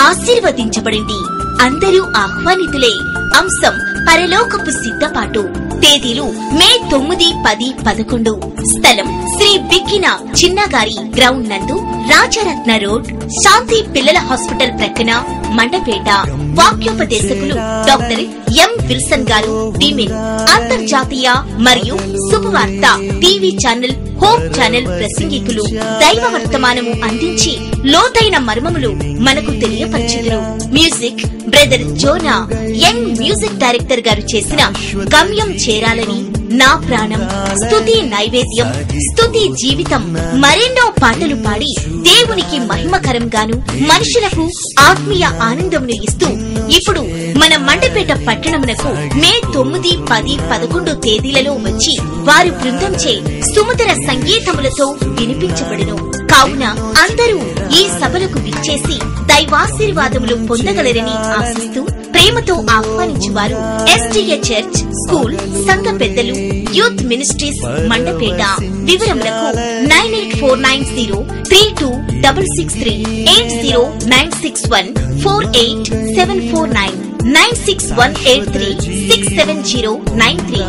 ఆశీర్వదించబడింది. అందరూ ఆహ్వానితులే. అంశం పరలోకపు సిద్ధపాటు. తేదీలు మే 9, 10, 11. స్థలం శ్రీ బిక్కిన చిన్నగారి గ్రౌండ్ నందు, రాజరత్న రోడ్, శాంతి పిల్లల హాస్పిటల్ ప్రక్కన, మండపేట. వాక్యోపదేశకులు డాక్టర్ ఎం విల్సన్ గారు, టీమిన్. అంతర్జాతీయ మరియు శుభవార్త టీవీ ఛానల్, హోప్ ఛానల్ ప్రసంగికులు దైవ వర్తమానము అందించి లోతైన మర్మములు మనకు తెలియపరచుదురు. Music brother Jonah. Young music director గారు చేసిన గమ్యం చేరాలని, నా ప్రాణం, స్తుతి నైవేద్యం, స్తుతి జీవితం, మరెన్నో పాటలు పాడి దేవునికి మహిమకరంగాను మనుషులకు ఆత్మీయ ఆనందమును ఇస్తూ ఇప్పుడు మన మండపేట పట్టణమునకు మే 9, 10, 11 తేదీలలో వచ్చి వారి బృందంచే సుమధుర సంగీతములతో వినిపించబడును. కావున అందరూ ఈ సభలకు విచ్చేసి దైవాశీర్వాదములు పొందగలరని ఆశిస్తూ ప్రేమతో ఆహ్వానించువారు ఎస్టీఏ చర్చ్, స్కూల్, సంఘ పెద్దలు, యూత్ మినిస్ట్రీస్, మండపేట. వివరములకు 9849032663, 80961487449, 9618367093.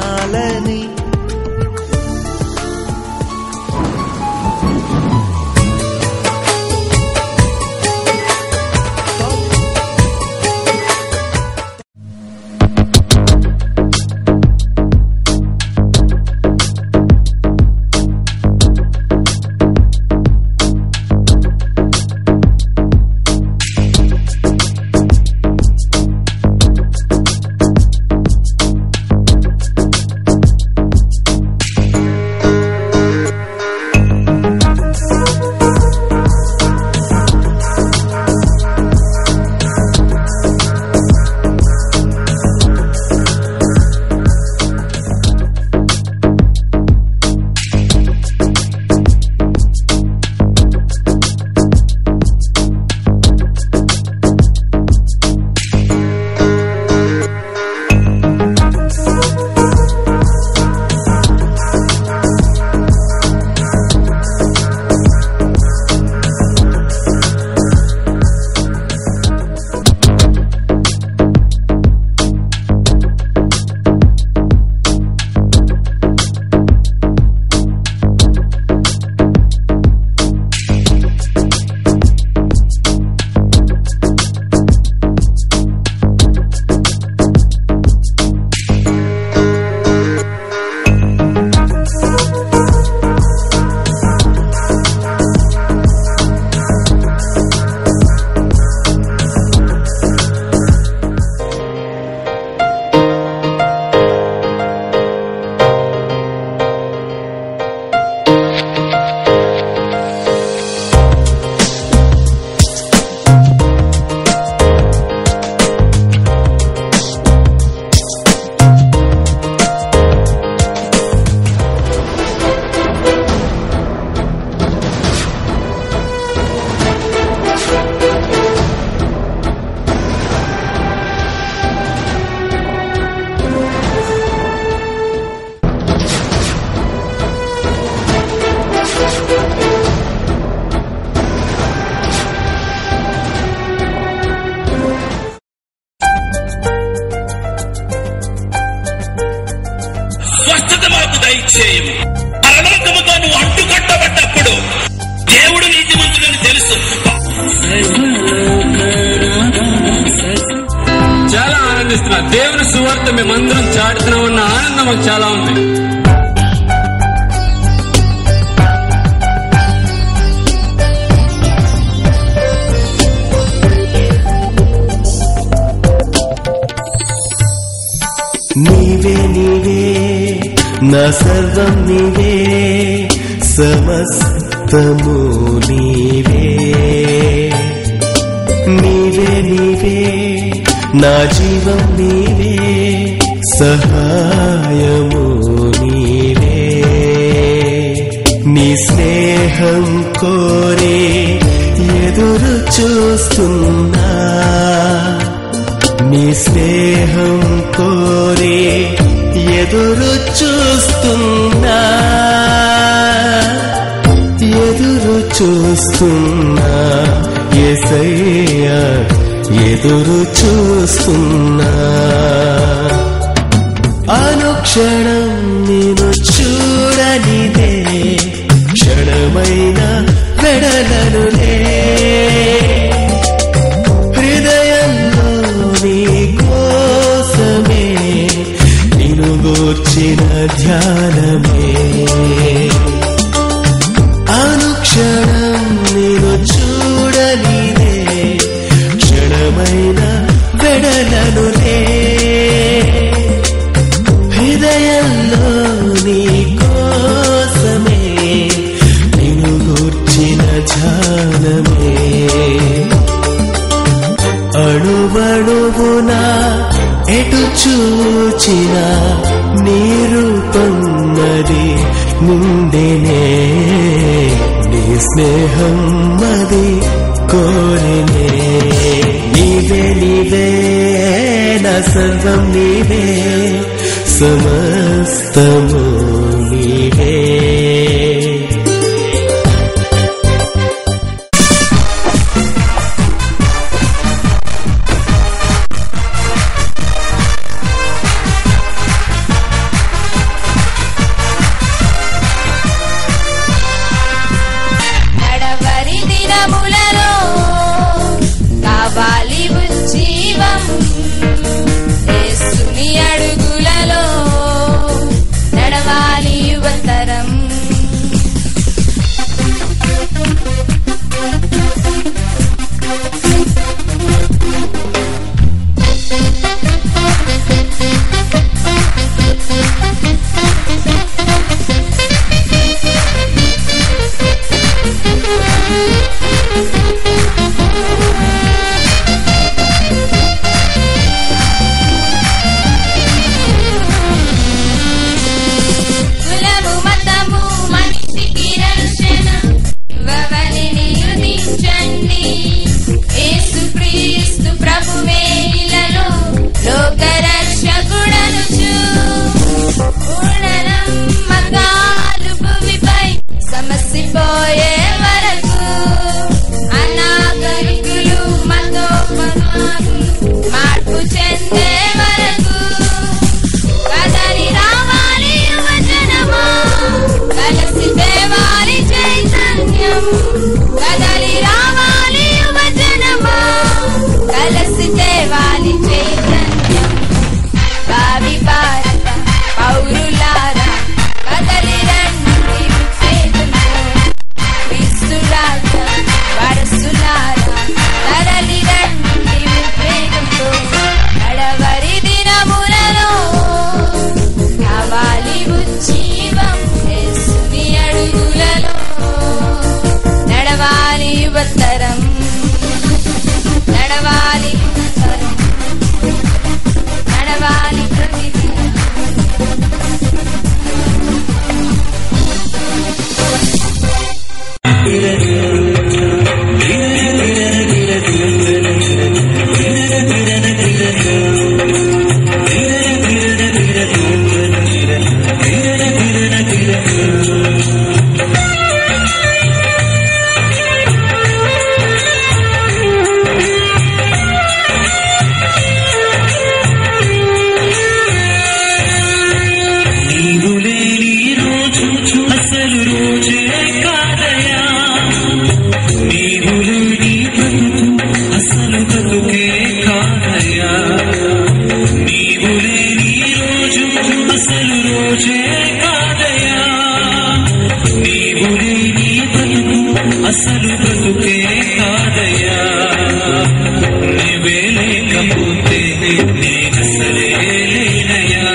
పరలోకముతో నువ్వు అంటుకట్టబడ్డప్పుడు దేవుడు నీతిమంతుడని తెలుసు. చాలా ఆనందిస్తున్నా. దేవుని సువార్త మేమందరం చాటుతున్నామన్న ఆనందం మాకు చాలా ఉంది. నీవే నీవే నా సర్వం నీవే, సమస్తము నీవే. నీవే నీవే నా జీవం నీవే, సహాయము నీవే. నీ స్నేహం కోరే ఎదురు చూస్తున్నా, నీ స్నేహం కోరే ఎదురు చూస్తున్నా, ఎదురు చూస్తున్నా యేసయ్యా ఎదురు చూస్తున్నా. అనుక్షణం నేను చూడనిదే క్షణమైన వెడలనులే. హృదయంలో నీ కోసమే నిన్ను గూర్చిన ధ్యానమే. అనుక్షణం నేను చూడనిదే క్షణమైన వెడలనులే. హృదయంలో నీ కోసమే నిన్ను గూర్చిన ధ్యానమే. అణువణువునా ఎటు చూచిన నీ రూపమది నిండెనే. నీ స్నేహం మది కోరినే. నీవే నీవే నా సర్వం నీవే, సమస్తము నీవే. నడవరి దినములలో కావాలి ఉజ్జీవం. యేసుని అడుగులలో నడవాలి యువతరం. కులము మతము మనిషికి రక్షణ ఇవ్వవలెని యుధించండి. యేసుక్రీస్తు ప్రభువే ఇలలో లోక రక్షకుడనుచు. పూర్ణ నమ్మకాలు భూమిపై సమసిపోయే వరకు అనాగరికులు మతోపమాకులు మార్పు చెందే వరకు కదలి రావాలి యువజనమా, కలిసి తేవాలి చైతన్యం. కదలి రావాలి యువజనమా, కలిసి తేవాలి చైతన్యం. భావి భారత పౌరులారా కదలి రండి విచ్ఛేదంతో. క్రీస్తు రాజ్యం వారసులారా తరలి రండి ఉద్వేగంతో. నడవరి దినములలో కావాలి ఉజ్జీవం. యేసుని అడుగులలో నడవాలి యువతరం. నడవాలి యువతరం. నడవాలి ప్రతిదినం. నీవు లేని రోజు అసలు రోజే కాదయా. నీవు లేని బ్రతుకు అసలు బ్రతుకే కాదయా. నీవు లేని రోజు అసలు రోజే కాదయా. నీవు లేని బ్రతుకు అసలు బ్రతుకే కాదయా. నీవే లేకపోతే నేనసలే లేనయా.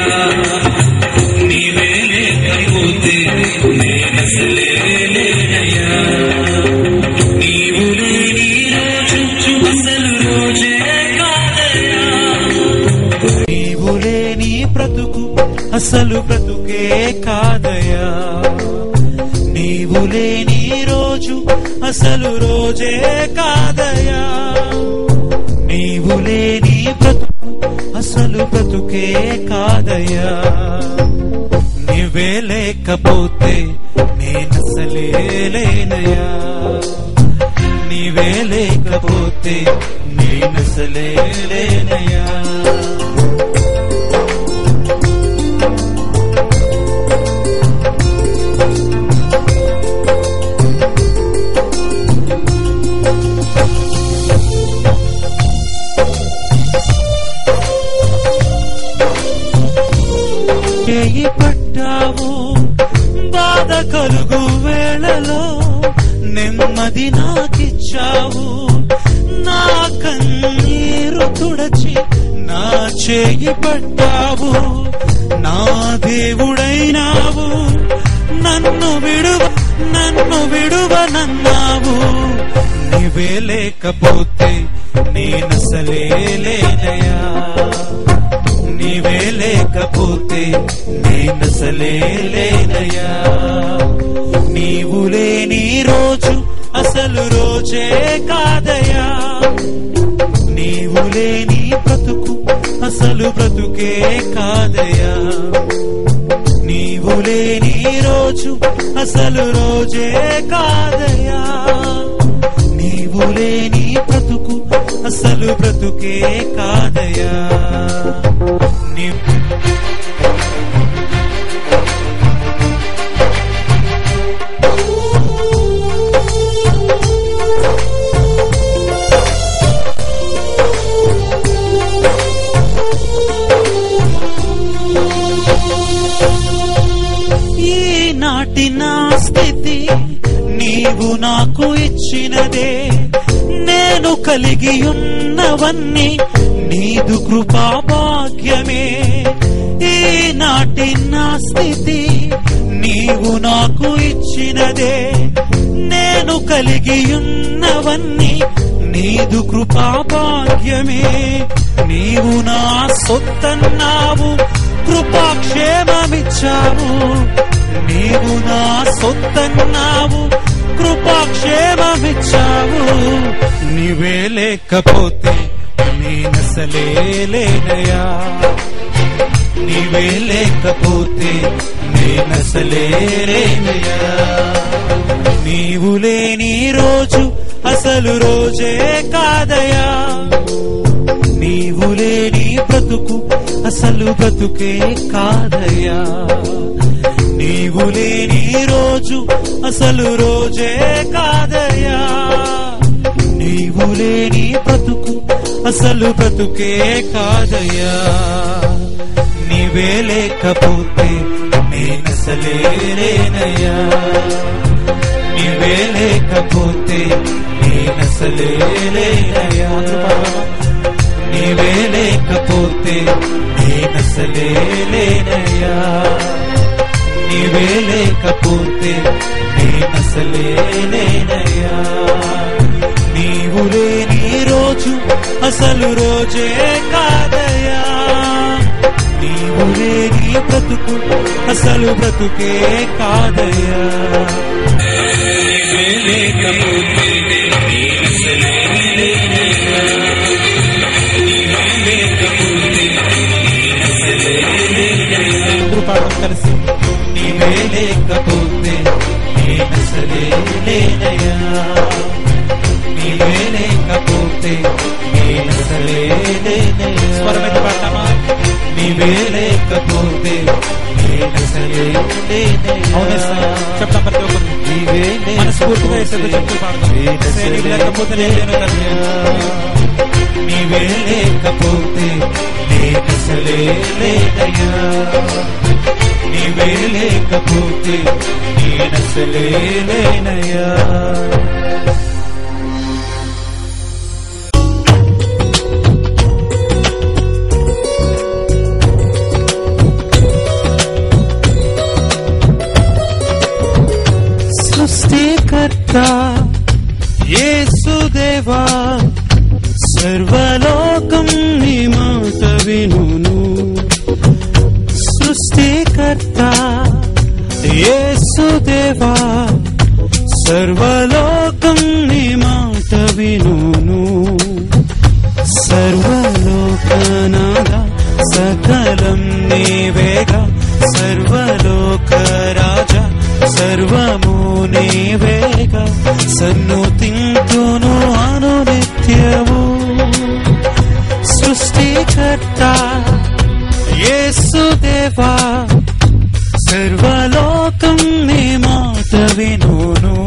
నీవే లేకపోతే నేనసలే లేనయా. నీవు లేని రోజు అసలు రోజే కాదయా. నీవు లేని బ్రతుకు అసలు బ్రతుకే కాదయా. నీవు లేని రోజు అసలు రోజే కాదయా. నీవు లేని బ్రతుకు అసలు బ్రతుకే కాదయా. నీవే లేకపోతే నేనసలే లేనయా. నీవే లేకపోతే నేనసలే లేనయ్యా. చేయి పట్టావు బాధ కలుగు వేళలో, నెమ్మది నాకిచ్చావు. నా కన్నీరు తుడచి నా చేయి పట్టావు. నా దేవుడైనావు, నన్ను విడువనన్నావు. నీవే లేకపోతే నేనసలే లేనయ్యా. నీవే లేకపోతే నేనసలే లేనయ్యా. నీవు లేని రోజు అసలు రోజే కాదయ్యా. నీవు లేని బ్రతుకు అసలు బ్రతుకే కాదయ్యా. నీవు లేని రోజు అసలు రోజే కాదయ్యా. నీవు లేని బ్రతుకు అసలు బ్రతుకే కాదయ్యా. ఈనాటి నా స్థితి నీవు నాకు ఇచ్చినదే. నేను కలిగి ఉన్నవన్నీ నీదు కృపా భాగ్యమే. ఈనాటి నా స్థితి నీవు నాకు ఇచ్చినదే. నేను కలిగి ఉన్నవన్నీ నీదు కృపా భాగ్యమే. నీవు నా సొత్తన్నావు, కృపాక్షేమమిచ్చావు. నీవు నా సొత్తన్నావు, కృపాక్షేమమిచ్చావు. నీవే లేకపోతే నేనసలే లేనయ్యా. నీవే లేకపోతే నేనసలే లేనయ్యా. నీవు లేని రోజు అసలు రోజే కాదయ్యా. నీవు లేని బ్రతుకు అసలు బ్రతుకే కాదయ్యా. నీవు లేని రోజు అసలు రోజే కాదయ్యా. నీవు లేని బ్రతుకు అసలు బ్రతుకే కాదయ్యా. నీవే లేకపోతే నేనసలే లేనయ్యా. నీవే లేకపోతే నేనసలే లేనయ్యా. నీవే లేకపోతే నేనసలే లేనయ్యా. నీవే లేకపోతే నేనసలే లేనయ్యా. నీవు లేని రోజు అసలు రోజే కాదయ్యా. నీవు లేని బ్రతుకు అసలు బ్రతుకే కాదయ్యా. నీవే లేకపోతే నేనసలే లేనయ్యా. నీవే లేకపోతే నేనసలే లేనయ్యా. కలిసి నీవే లేకపోతే నేనసలే లేనయ్యా. నీవే లేకపోతే నేనసలే లేనయ్యా. స్వరమైతే పాడతామా? నీవే లేకపోతే నేనసలే లేనయ్యా. చెప్తాం ప్రతి ఒక్కరు. నీవే మనస్ఫూర్తిగా చెప్తూ పాడతాం. నీవు లేకపోతే లేనయ్యా. నీవే లేకపోతే నేనసలే లేనయ్యా. నీవే లేకపోతే నేనసలే లేనయ్యా. సృష్టికర్త యేసుదేవా, సర్వలోకం నీ మాట వినును. సృష్టికర్త యేసుదేవా, సర్వలోకం నీ మాట వినును. సర్వలోకనాథ సకలం నీవేగా. సర్వలోక రాజా సర్వము నీవేగా. సన్నుతింతును అనునిత్యము. సృష్టికర్త యేసుదేవా, సర్వలోకం నీ మాట వినును.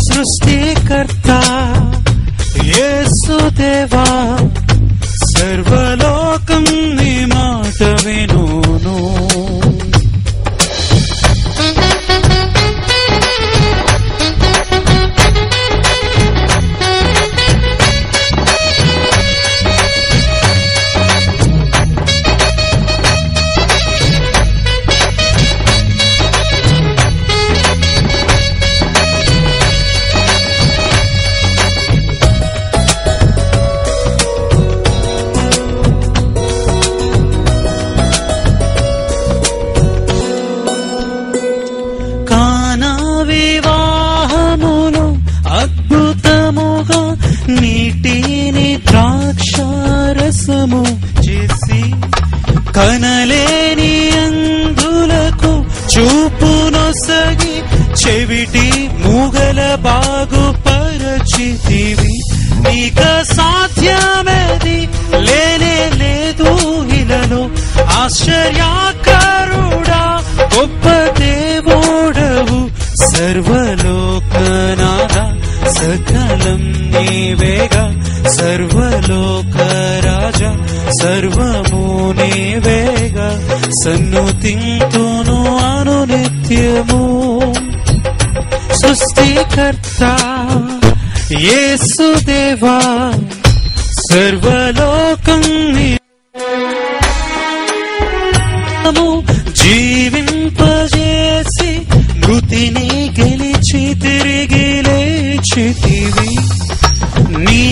సృష్టికర్త యేసుదేవా, సర్వలోకం నీ మాట వినును. నీటిని ద్రాక్షారసము చేసి కనలేని అందులకు చూపునొసగి చెవిటి మూగల బాగుపరచితివి. నీక సాధ్యమేది లేనే లేదు ఇలలో. ఆశ్చర్యకరుడా గొప్ప దేవుడవు, సర్వలోకనాథ సకలం నీవేగా. సర్వలోక రాజా సర్వము నీవేగా. సన్నుతింతును అనునిత్యము. సృష్టికర్త యేసుదేవా, సర్వలోకం జీవింపజేసి మృతిని గెలిచి తిరిగి లేచితివి. నీ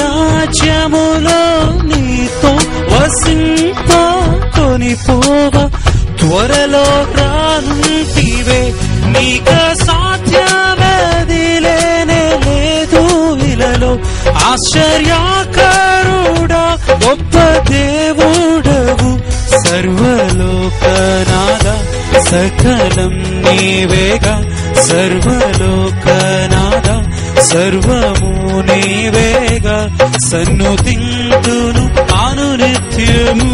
రాజ్యములో నీతో వసింప కొనిపోవ త్వరలో రానుంటివే. నీక సాధ్యమేది లేనే లేదు ఇలలో. ఆశ్చర్యకరుడా గొప్ప దేవుడవు, సర్వలోకనాథ సకలం నీవేగా. సర్వలోకనాథ సర్వము నీవేగా. సన్నుతింతును అనునిత్యము.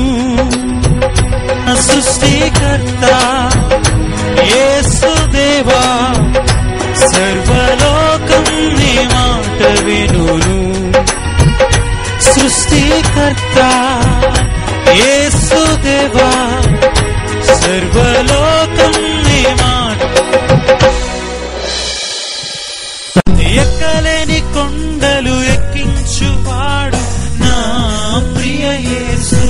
సృష్టికర్త యేసుదేవా, సర్వలోకం నీ మాట వినును. సృష్టికర్త యేసుదేవా, సర్వలోకం నీ మాట. ఎక్కలేని కొండలు ఎక్కించువాడు నా ప్రియ యేసు.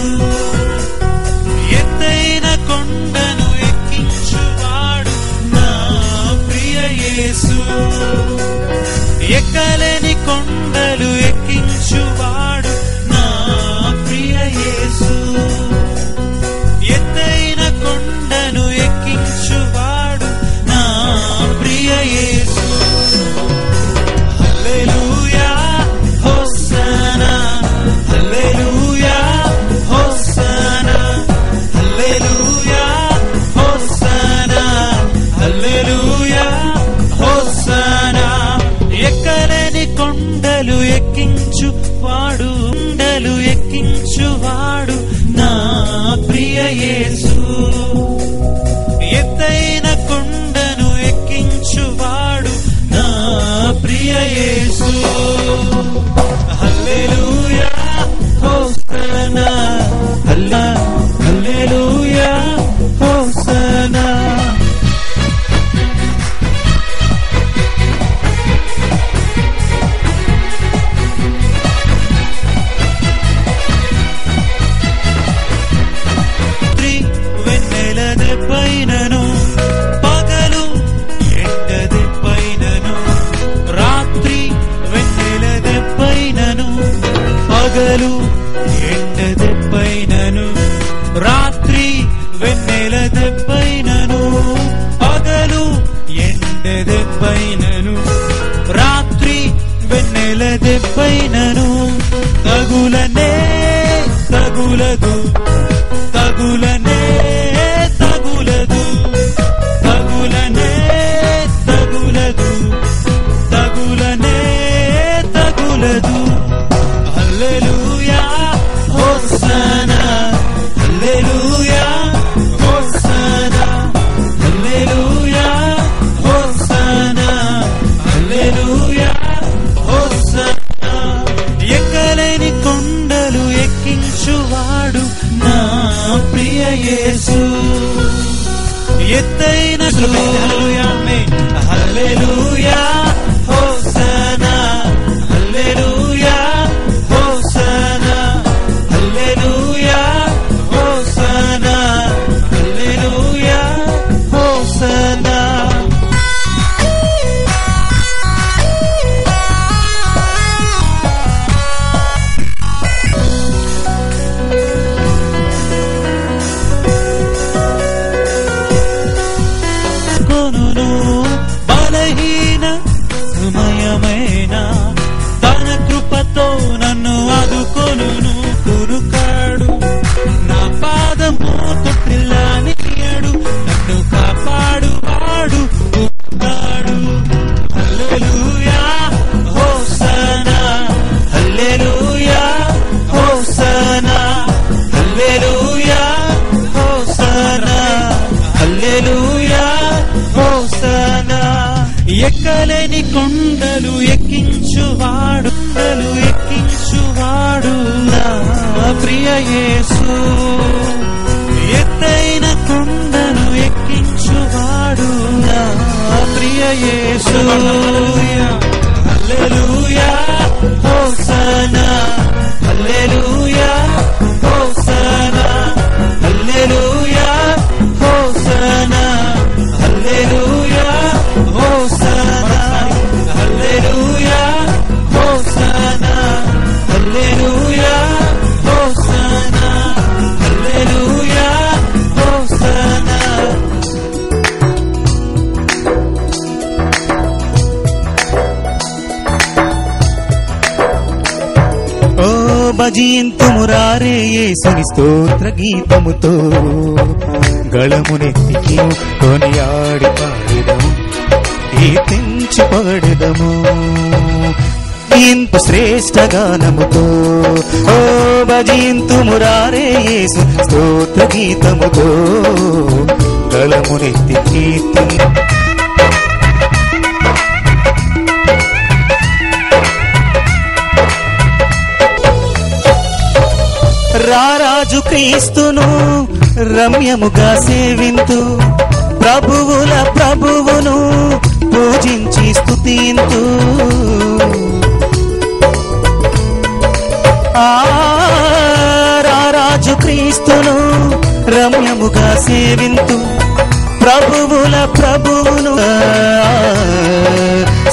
ఎత్తైన కొండను ఎక్కించువాడు నా ప్రియ యేసు. ఎక్కలేని కొండలు ఎక్కించువాడు నా ప్రియ యేసు. ఎత్తైన కొండను ఎక్కించువాడు నా ప్రియ Yesu. Hallelujah hosanna, hallelujah hosanna, hallelujah hosanna, hallelujah hosanna. ఎక్కలేని కొండలు ఎక్కించువాడు, కొండలు ఎక్కించువాడు నా ప్రియ యేసు. ఎత్తైన కొండను ఎక్కించువాడు నా ప్రియ Yesu. Hallelujah hosanna, hallelujah hosanna. వెన్నెలదెప్పైనను పగలు ఎండదెప్పైనను, రాత్రి వెన్నెలదెప్పైనను పగలు ఎండదెప్పైనను, రాత్రి వెన్నెలదెప్పైనను పగలు ఎండదెప్పైనను, రాత్రి వెన్నెలదెప్పైనను తగులనే తగులదు, తగులనే తగులదు, తగులనే తగులదు, ఎక్కలేని కొండలు ఎక్కించువాడు నా ప్రియ యేసు. ఎత్తైన కొండలు ఎక్కించువాడు నా ప్రియ Yesu. Hallelujah hosanna hallelujah hosanna hallelujah hosanna hallelujah hosanna hallelujah hosanna hallelujah hosanna hallelujah hosanna. ఓ భజింతుమురారే యేసుని స్తోత్ర గీతముతో గళమునెత్తి కొనియాడి పాడెదము కీర్తించి పాడెదము ఇంత శ్రేష్ఠ గానముతో. ఓ భజింతుమురారే యేసు స్తోత్ర గీతముతో గళమునెత్తి కీర్తి. రారాజు క్రీస్తును రమ్యముగా సేవింతు ప్రభువుల ప్రభువును పూజించి స్తుతింతు. రారాజు క్రీస్తును రమ్యముగా సేవింతు ప్రభువుల ప్రభువును.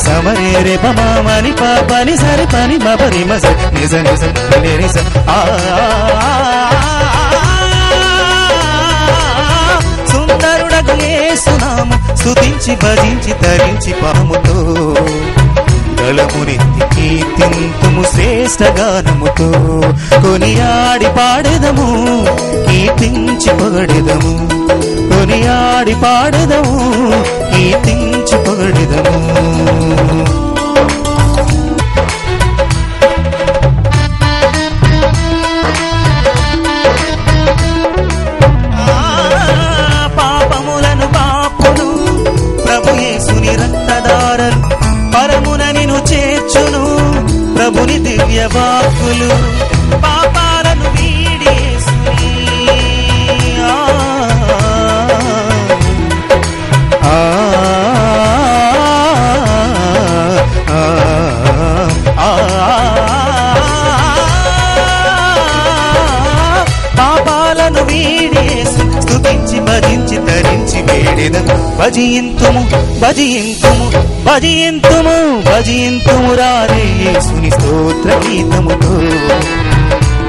సమరేరే పమామని పాపని సరి పని మపరి మస నిజ నిజ నిజ. సుందరుడగు యేసునామము స్తుతించి భజించి తరించి పాముతో గళమునెత్తి కీర్తింతుము శ్రేష్ఠ గానముతో. కొనియాడి పాడెదము కీర్తించి పొగడెదము కొనియాడి పాడెదము కీర్తించి పొగడెదము. పాపములను బాపును ప్రభు యేసుని రక్తధారలు పరమున నిన్ను చేర్చును ప్రభుని దివ్య వాక్కులు. పాపాలను వీడి యేసుని పాపాలను వీడి స్తుతించి భజించి ధరించి వేడెదము. భజింతుము భజింతుము భజింతుము భజింతుము రారే యేసుని స్తోత్ర గీతముతో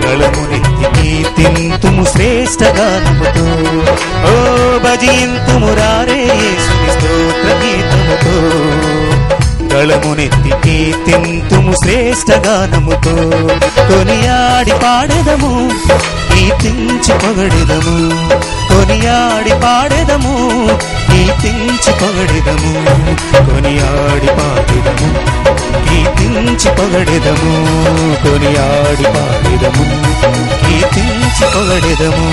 గళమునెత్తి కీర్తింతుము శ్రేష్ఠ గానముతో. ఓ భజింతుము రారే యేసుని స్తోత్ర గీతముతో గళమునెత్తి కీర్తింతుము శ్రేష్ఠ గానముతో. కొనియాడి పాడెదము కీర్తించి పొగడెదము కొనియాడి పాడెదము కీర్తించి పొగడెదము కొనియాడి పాడెదము కీర్తించి పొగడెదము కొనియాడి పాడెదము కీర్తించి పొగడెదము.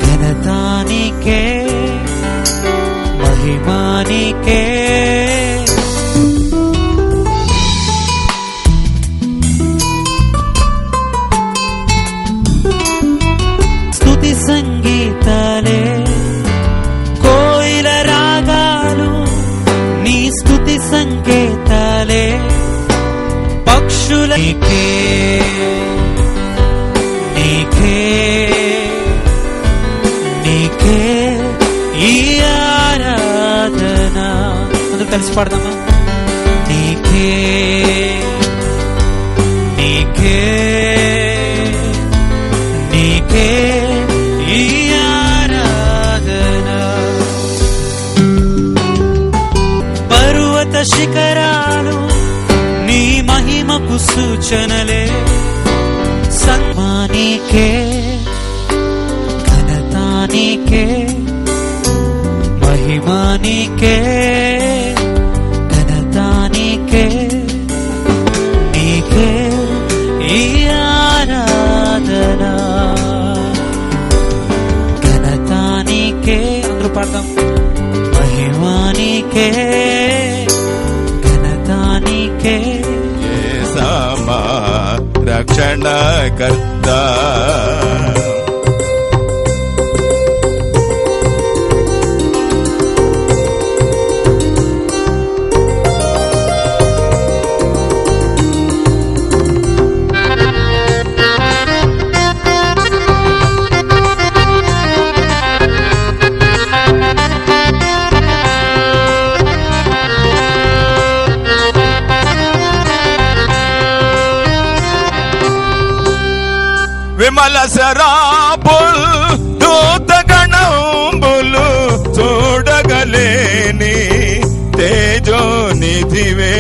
ఘనతానికే మహిమానికే స్తుతి సంగీతాలే కోయిల రాగాలు నీ స్తుతి సంకేతాలే పక్షులకే నీకే నీకే ఈ ఆరాధన. అందరూ కలిసి పాడదామా? నీకే నీకే నీకే శిఖరాలు నీ మహిమకు సూచనలే. సన్మానికే ఘనతానికే మహిమానికే ఘనతానికే నీకే ఈ ఆరాధన. ఘనతానికే అందరూ పాడదాం. మహిమానికే ఘనతానికే యేసమ్మా రక్షణకర్త. విమల శరాబుల్ దూతగణంబులు చూడగలేని తేజోనిధివే.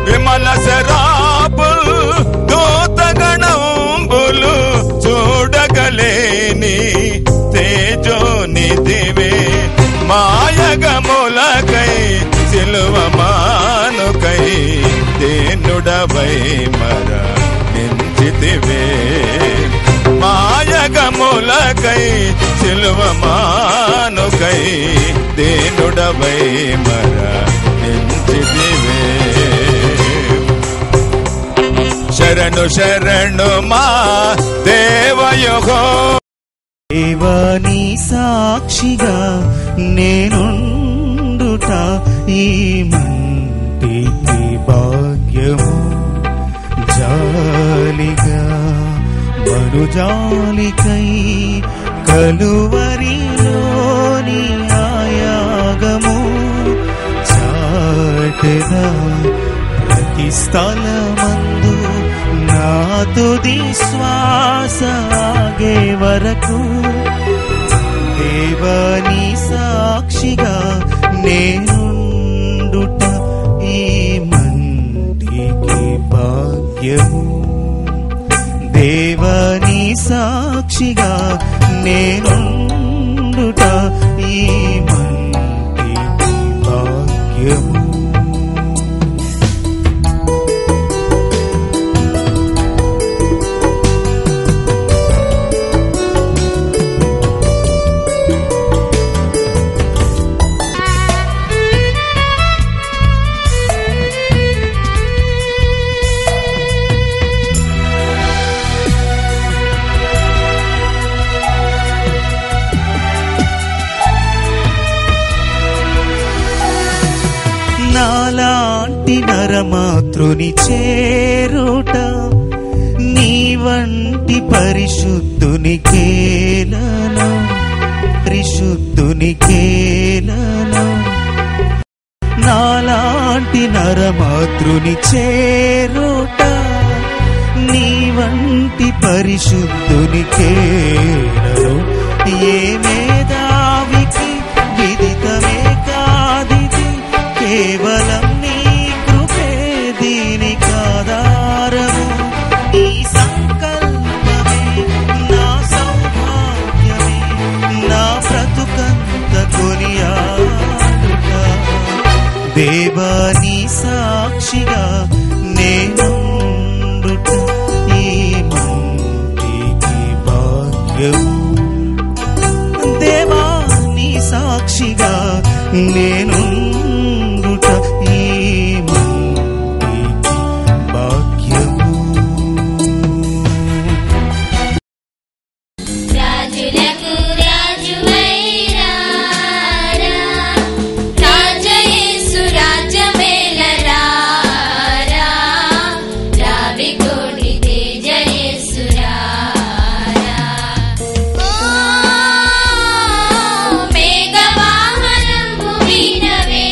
విమల శరాబుల్ దూతగణంబులు చూడగలేని తేజోనిధివే. మాయగములకై సిలువ మానుకై దేనుడవై మర నించితివే. మాయగములకై సిలువ మానుకై దేనుడవై మర నించితివే. శరణు శరణు మా దేవయెహోవా. దేవా నీ సాక్షిగా నేనుండుట ఈ మంటికి భాగ్యము. జాలిగా మనుజాలికై కలువరిలోని ఆయాగము చాటెదా ప్రతి స్థలమందు నా తుది శ్వాస ఆగే వరకు. దేవా నీ సాక్షిగా నేనుండుట ఈ మంటికి భాగ్యము. దేవా నీ సాక్షిగా నేనుండుట ఈ మంటికి భాగ్యము. నాలాంటి నరమాతృని చేరుట నీ వంటి పరిశుద్ధుని కేలను. పరిశుద్ధుని కేలను. నాలాంటి నరమాతృని చేరుట నీ వంటి పరిశుద్ధుని కేలను. ఏ మేధావికి విదితమే కాదిది, కేవలం నీ కృపే దీనికాధారము. నీ సంకల్పమే నా సౌభాగ్యమే, నా బ్రతుకంత కొనియాడుట. దేవా నీ సాక్షిగా నేనుండుట ఈ మంటికి భాగ్యము. దేవా నీ సాక్షిగా నేనుండుట ఈ మంటికి భాగ్యము. రాజులకు రాజువైనా రాజయేసు రాజ్యమేలరా. రావి కోటి తేజయేసురా. మేఘవాహనంబు వినవే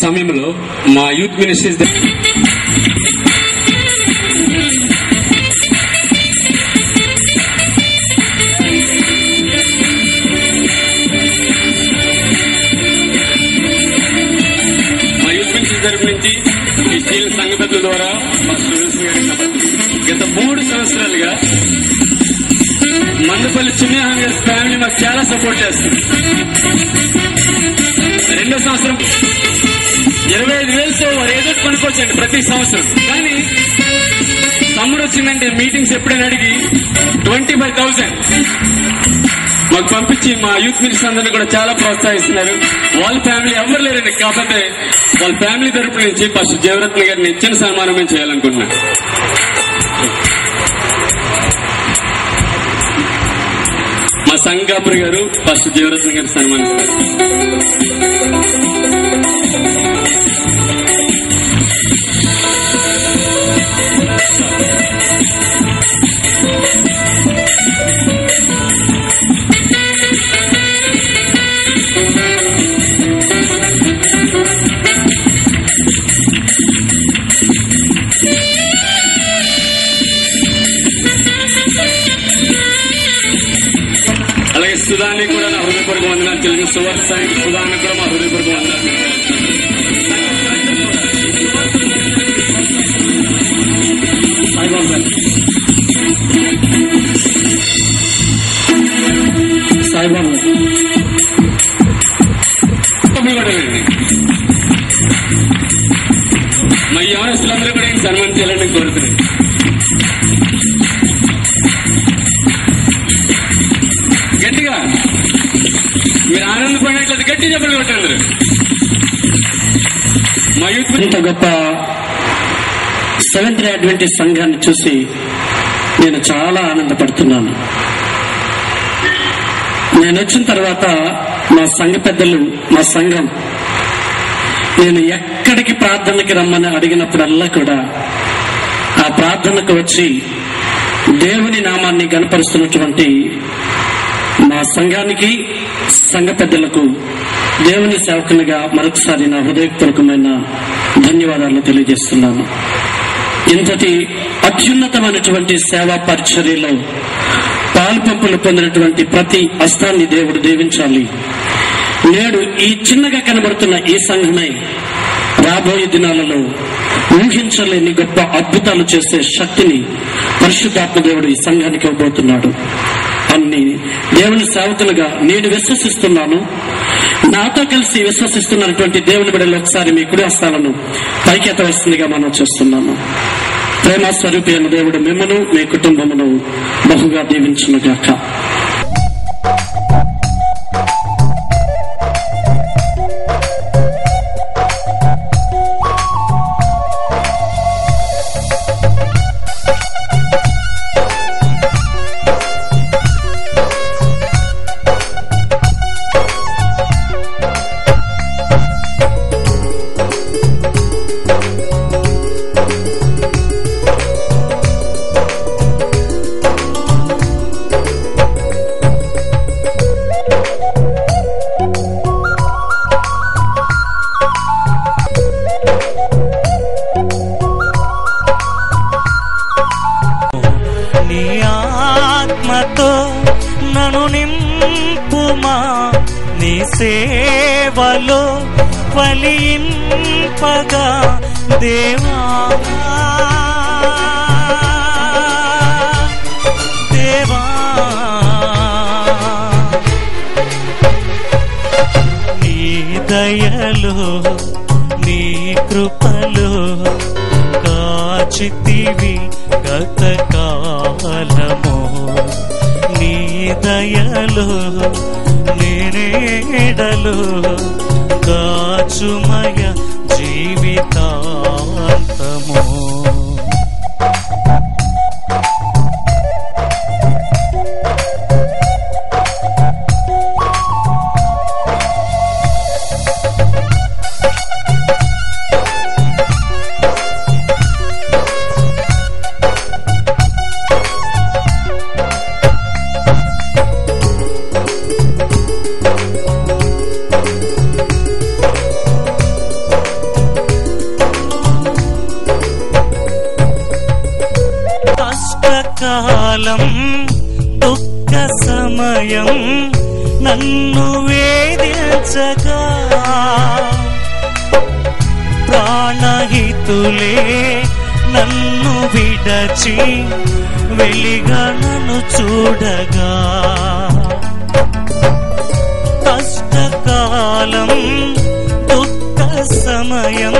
సమయంలో మా యూత్ మినిస్ట్రీస్ తరపు నుంచి ఈ స్టీల్ సంఘ పెద్దల ద్వారా మా స్టూడెంట్స్ గారికి గత 3 సంవత్సరాలుగా మందపల్లి చిన్నహాన్ గారి ఫ్యామిలీ మాకు చాలా సపోర్ట్ చేస్తుంది. 2వ సంవత్సరం 25,000 వారు ఏదో కొనుక్కోవచ్చండి ప్రతి సంవత్సరం. కానీ సమ్మర్ వచ్చిందంటే మీటింగ్స్ ఎప్పుడైనా అడిగి 25,000 మాకు పంపించి మా యూత్ మినిస్టర్స్ అందరినీ కూడా చాలా ప్రోత్సహిస్తున్నారు. వాళ్ళ ఫ్యామిలీ ఎవరు లేరండి, కాకపోతే వాళ్ళ ఫ్యామిలీ తరపు నుంచి ఫస్ట్ జీవరత్న గారిని ఇచ్చిన సన్మానం మేము చేయాలనుకుంటున్నా. మా సంగాపురి గారు ఫస్ట్ జీవరత్న గారిని సన్మానిస్తారు. అలాగే సుధాని కూడా నా హృదయపూర్వక వందనాలు తెలుగు సువర్ణ సుధాని కూడా మా హృదయపూర్వక వందనాలు. సాయిబాబు కూడా అండి మా యవనస్తులందరూ కూడా సన్మానించాలని కోరుతున్నాను. గట్టిగా మీరు ఆనందపడినట్లయితే గట్టి చెప్పలు కొట్టండి. మా యూత్ ఇంత గొప్ప సెవెంత్ డే అడ్వెంటిస్ట్ సంఘాన్ని చూసి నేను చాలా ఆనందపడుతున్నాను. నేను వచ్చిన తర్వాత మా సంఘ పెద్దలు, మా సంఘం నేను ఎక్కడికి ప్రార్థనకి రమ్మని అడిగినప్పుడల్లా కూడా ఆ ప్రార్థనకు వచ్చి దేవుని నామాన్ని గణపరుస్తున్నటువంటి మా సంఘానికి, సంఘ పెద్దలకు, దేవుని సేవకునిగా మరొకసారి నా హృదయపూర్వకమైన ధన్యవాదాలు తెలియజేస్తున్నాను. ఇంతటి అత్యున్నతమైనటువంటి సేవా పరిచర్యలో పాలుపంపులు పొందినటువంటి ప్రతి హస్తాన్ని దేవుడు దీవించాలి. నేడు ఈ చిన్నగా కనబడుతున్న ఈ సంఘమే రాబోయే దినాలలో ఊహించలేని గొప్ప అద్భుతాలు చేసే శక్తిని పరిశుద్ధాత్మ దేవుడు ఈ సంఘానికి ఇవ్వబోతున్నాడు. అన్ని దేవుని సేవకులుగా నేను విశ్వసిస్తున్నాను. నాతో కలిసి విశ్వసిస్తున్నటువంటి దేవుని బిడ్డలు ఒకసారి మీ కుడి హస్తాలను పైకెత్తవలసిందిగా మనం చేస్తున్నాను. ప్రేమ స్వరూపి అయిన దేవుడు మిమ్మను, మీ కుటుంబమును బహుగా దీవించునుగాక. సేవలో ఫలింపగా దేవా దేవా నీ దయలో నీ కృపలో కాచితివి గత కాలము నీ దయలో నేనేడలు కాచుమయ జీవితాంతము కష్టకాలం దుఃఖ సమయం నన్ను వేధించగా ప్రాణహితులే నన్ను విడచి వెలిగా నన్ను చూడగా కష్టకాలం దుఃఖ సమయం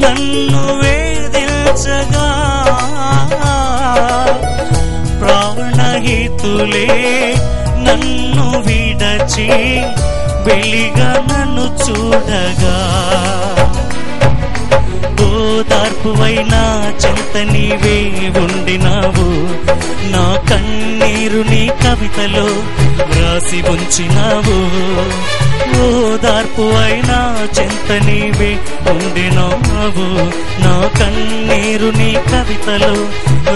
నన్ను వేధించగా ప్రాణహితులే నన్ను విడచి వెలిగా నన్ను చూడగా ఓదార్పువైనా చెంత నీవే ఉండినావు నా కన్నీరు నీ కవితలో రాసి ఉంచినావు ఓదార్పువైనా చెంత నీవే ఉండినావు నా కన్నీరు నీ కవితలో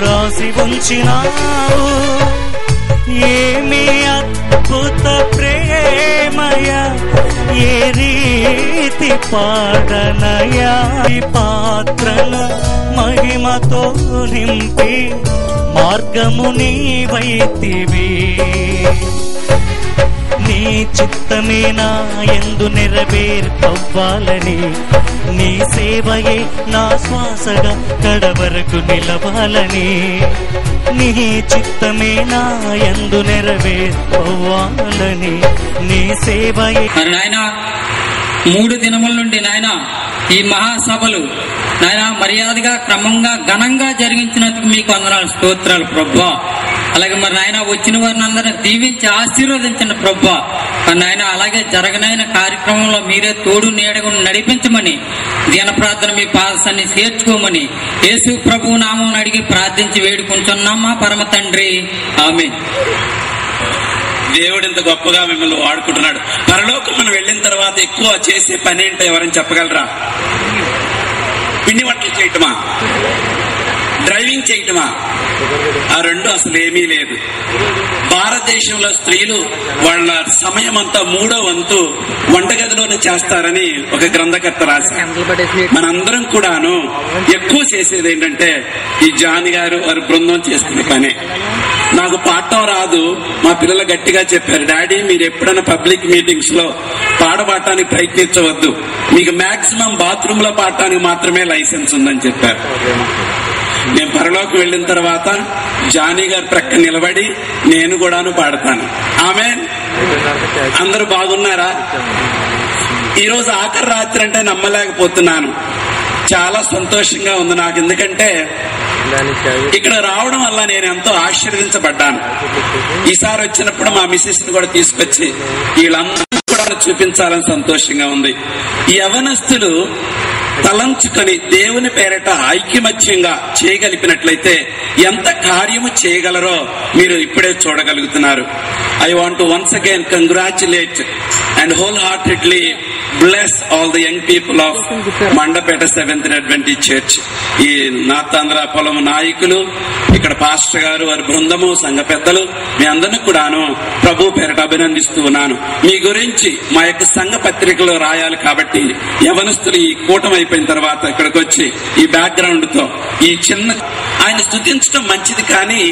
రాసి ఉంచినావు ఏమి అద్భుత ప్రేమయ ఏ రీతి పాడనయా ఈ పాత్రను మహిమతో నింపి మార్గము నీవైతివి నీ చిత్తమే నా యందు నెరవేర్పవ్వాలని నీ సేవయే నా శ్వాసగా కడవరకు నిలవాలని నీ చిత్తమే నా యందు నెరవేర్పవ్వాలని నీ సేవయే. నాయన 3 దినముల నుండి నాయన ఈ మహాసభలు నాయన మర్యాదగా క్రమంగా ఘనంగా జరిగించినందుకు మీకు వందనాలు స్తోత్రాలు ప్రభువా. అలాగే మరి నాయన వచ్చిన వారిని అందరినీ దీవించి ఆశీర్వదించండి ప్రభువా. నాయన అలాగే జరగనైన కార్యక్రమంలో మీరే తోడు నీడగా నడిపించమని దిన ప్రార్థన మీ పాదసాన్ని చేర్చుకోమని యేసు ప్రభువు నామం అడిగి ప్రార్థించి వేడుకుంటున్నాం మా పరమ తండ్రి ఆమేన్. దేవుడు ఇంత గొప్పగా మిమ్మల్ని వాడుకుంటున్నాడు. పరలోకం మనం వెళ్ళిన తర్వాత ఎక్కువ చేసే పని ఏంటో ఎవరైనా చెప్పగలరా? పిండి వంటలు చేయటమా? డ్రైవింగ్ చేయటమా? ఆ రెండు అసలు ఏమీ లేదు. భారతదేశంలో స్త్రీలు వాళ్ళ సమయం అంతా 3వ వంతు వంటగదిలోనే చేస్తారని ఒక గ్రంథకర్త రాశారు. మనందరం కూడాను ఎక్కువ చేసేది ఏంటంటే ఈ జాని గారు వారి బృందం చేసుకునే పనే. నాకు పాడటం రాదు. మా పిల్లలు గట్టిగా చెప్పారు, డాడీ మీరు ఎప్పుడైనా పబ్లిక్ మీటింగ్స్ లో పాడటానికి ప్రయత్నించవద్దు, మీకు మాక్సిమం బాత్రూమ్ లో పాడటానికి మాత్రమే లైసెన్స్ ఉందని చెప్పారు. నేను పరలోకి వెళ్ళిన తర్వాత జానీ గారి ప్రక్క నిలబడి నేను కూడాను పాడతాను. ఆమేన్. అందరూ బాగున్నారా? ఈరోజు ఆఖరి రాత్రి అంటే నమ్మలేకపోతున్నాను. చాలా సంతోషంగా ఉంది నాకు. ఎందుకంటే ఇక్కడ రావడం వల్ల నేను ఎంతో ఆశీర్వదించబడ్డాను. ఈసారి వచ్చినప్పుడు మా మిసెస్ ని కూడా తీసుకొచ్చి వీళ్ళందరూ కూడా చూపించాలని సంతోషంగా ఉంది. ఈ యవనస్తులు తలంచుకొని దేవుని పేరట ఐక్యమత్యంగా చేయగలిపినట్లయితే ఎంత కార్యము చేయగలరో మీరు ఇప్పుడే చూడగలుగుతున్నారు. I want to once again congratulate and whole heartedly bless all the young people of Mandapeta seventh adventist church. ఈ నార్తాంధ్ర పొలం నాయకులు, ఇక్కడ పాస్టర్ గారు, వారి బృందము, సంఘ పెద్దలు, మీ అందరినీ కూడాను ప్రభు పేరట అభినందిస్తూ ఉన్నాను. మీ గురించి మా యొక్క సంఘ పత్రికలో రాయాలి కాబట్టి యవనస్తులు ఈ కూటమి అయిపోయిన తర్వాత ఇక్కడికి వచ్చి ఈ బ్యాక్గ్రౌండ్ తో ఈ చిన్న ఆయన స్తుతించడం మంచిది, కానీ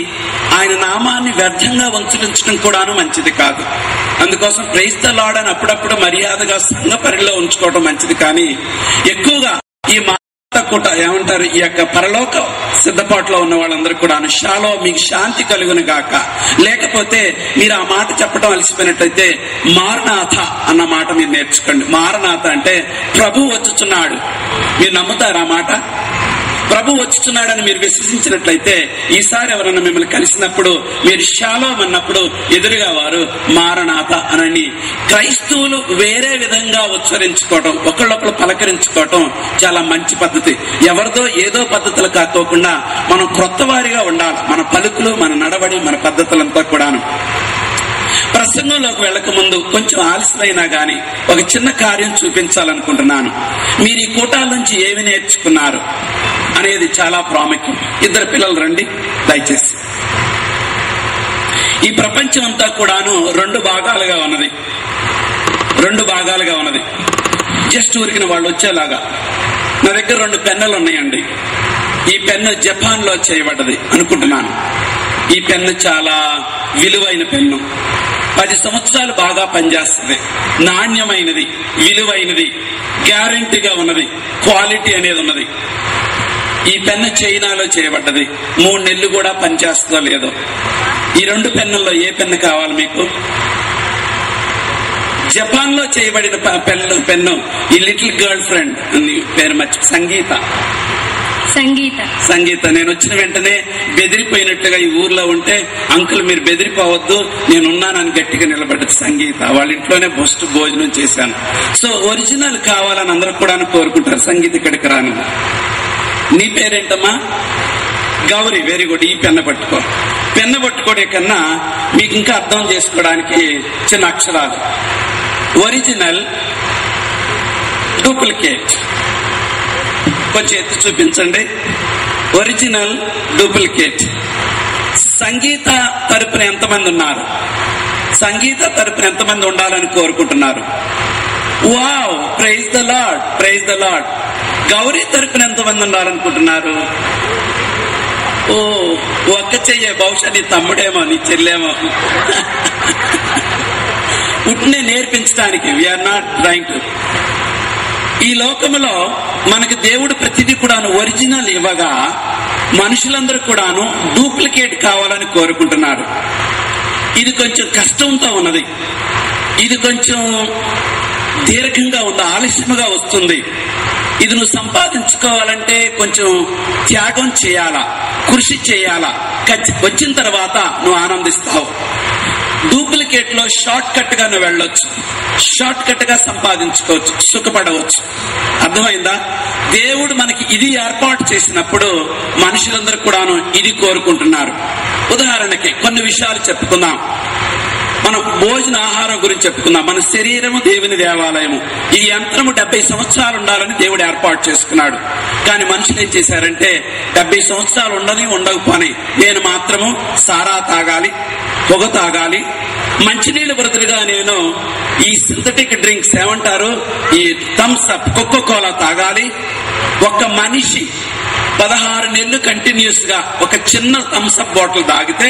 ఆయన నామాన్ని వ్యర్థంగా ఉంచడం కూడాను మంచిది కాదు. అందుకోసం ప్రైజ్ ద లార్డ్ అని అప్పుడప్పుడు మర్యాదగా సంఘ పరిలో ఉంచుకోవడం మంచిది, కానీ ఎక్కువగా ఈ కూట ఏమంటారు, ఈ యొక్క పరలోక సిద్ధపాటులో ఉన్న వాళ్ళందరూ కూడా షాలో మీకు శాంతి కలుగును గాక. లేకపోతే మీరు ఆ మాట చెప్పడం అలసిపోయినట్లయితే మారనాథ అన్న మాట మీరు నేర్చుకోండి. మారనాథ అంటే ప్రభు వచ్చుచున్నాడు. మీరు నమ్ముతారా మాట? ప్రభు వచ్చుచున్నాడని మీరు విశ్వసించినట్లయితే ఈసారి ఎవరన్నా మిమ్మల్ని కలిసినప్పుడు మీరు షాలోమ్ అన్నప్పుడు ఎదురుగా వారు మారనాథ అనని. క్రైస్తవులు వేరే విధంగా ఉచ్చరించుకోవటం, ఒకళ్ళొకళ్ళు పలకరించుకోవటం చాలా మంచి పద్ధతి. ఎవరిదో ఏదో పద్ధతులు కాకోకుండా మనం క్రొత్త వారిగా ఉండాలి. మన పలుకులు, మన నడవడి, మన పద్ధతులంతా కూడాను. ప్రసంగంలోకి వెళ్లక ముందు కొంచెం ఆలస్యమైనా గాని ఒక చిన్న కార్యం చూపించాలనుకుంటున్నాను. మీరు ఈ కూటాల నుంచి ఏమి నేర్చుకున్నారు అనేది చాలా ప్రాముఖ్యం. 2 పిల్లలు రండి దయచేసి. ఈ ప్రపంచం అంతా కూడాను 2 భాగాలుగా ఉన్నది. 2 భాగాలుగా ఉన్నది. జస్ట్ ఊరికిన వాళ్ళు వచ్చేలాగా నా దగ్గర 2 పెన్నులు ఉన్నాయండి. ఈ పెన్ను జపాన్ లో చేయబడ్డది అనుకుంటున్నాను. ఈ పెన్ను చాలా విలువైన పెన్ను. 10 సంవత్సరాలు బాగా పనిచేస్తుంది. నాణ్యమైనది, విలువైనది, గ్యారంటీగా ఉన్నది, క్వాలిటీ అనేది ఉన్నది. ఈ పెన్ను చైనాలో చేయబడ్డది. 3 నెలలు కూడా పనిచేస్తుందో లేదో. ఈ 2 పెన్నుల్లో ఏ పెన్ను కావాలి మీకు? జపాన్ లో చేయబడిన పెన్ను. ఈ లిటిల్ గర్ల్ ఫ్రెండ్ పేరు సంగీత. నేను వచ్చిన వెంటనే బెదిరిపోయినట్టుగా ఈ ఊర్లో ఉంటే, అంకుల్ మీరు బెదిరిపోవద్దు, నేనున్నానని గట్టిగా నిలబడ్డది సంగీత. వాళ్ళ ఇంట్లోనే భోజనం చేశాను. సో ఒరిజినల్ కావాలని అందరూ కూడా కోరుకుంటారు. సంగీత ఇక్కడికి రాను. నీ పేరేంటమ్మా? గౌరీ. Very good. ఈ పెన్ను పట్టుకో. పెన్ను పట్టుకోవడం కన్నా మీకు ఇంకా అర్థం చేసుకోవడానికి చిన్న అక్షరాలు. Original, duplicate. కొంచెం ఎత్తి చూపించండి. Original, duplicate. సంగీత తరపున ఎంతమంది ఉన్నారు? సంగీత తరపున ఎంతమంది ఉండాలని కోరుకుంటున్నారు? Wow, praise the lord, praise the lord. Gauri తరపున ఎంతమంది ఉండాలనుకుంటున్నారు? ఓ, ఒక్క చెయ్యే. బహుశా నీ తమ్ముడేమో, నీ చెల్లేమో. ఉట్నే నేర్పించడానికి. We're not trying to. ఈ లోకములో మనకు దేవుడు ప్రతిదీ కూడాను ఒరిజినల్ ఇవ్వగా, మనుషులందరూ కూడాను డూప్లికేట్ కావాలని కోరుకుంటున్నారు. ఇది కొంచెం కష్టంతో ఉన్నది. ఇది కొంచెం దీర్ఘంగా ఉంది, ఆలస్యంగా వస్తుంది. ఇది నువ్వు సంపాదించుకోవాలంటే కొంచెం త్యాగం చేయాలా, కృషి చేయాలా. వచ్చిన తర్వాత నువ్వు ఆనందిస్తావు. డూప్లికేట్ లో షార్ట్ కట్ గా నువ్వు వెళ్ళొచ్చు, షార్ట్ కట్ గా సంపాదించుకోవచ్చు, సుఖపడవచ్చు. అర్థమైందా? దేవుడు మనకి ఇది ఏర్పాటు చేసినప్పుడు మనుషులందరూ కూడాను ఇది కోరుకుంటున్నారు. ఉదాహరణకి కొన్ని విషయాలు చెప్పుకుందాం. మనం భోజన ఆహారం గురించి చెప్పుకుందాం. మన శరీరము దేవుని దేవాలయము. ఈ యంత్రము 70 సంవత్సరాలు ఉండాలని దేవుడు ఏర్పాటు చేసుకున్నాడు. కానీ మనుషులు ఏం చేశారంటే 70 సంవత్సరాలు ఉండకపోని నేను మాత్రము సారా తాగాలి, పొగ తాగాలి, మంచినీళ్ళు బదులుగా నేను ఈ సింథటిక్ డ్రింక్స్ ఏమంటారు, ఈ థమ్స్ అప్, కోకోకోలా తాగాలి. ఒక మనిషి 16 నెలలు కంటిన్యూస్ గా ఒక చిన్న థమ్స్ అప్ బాటిల్ తాగితే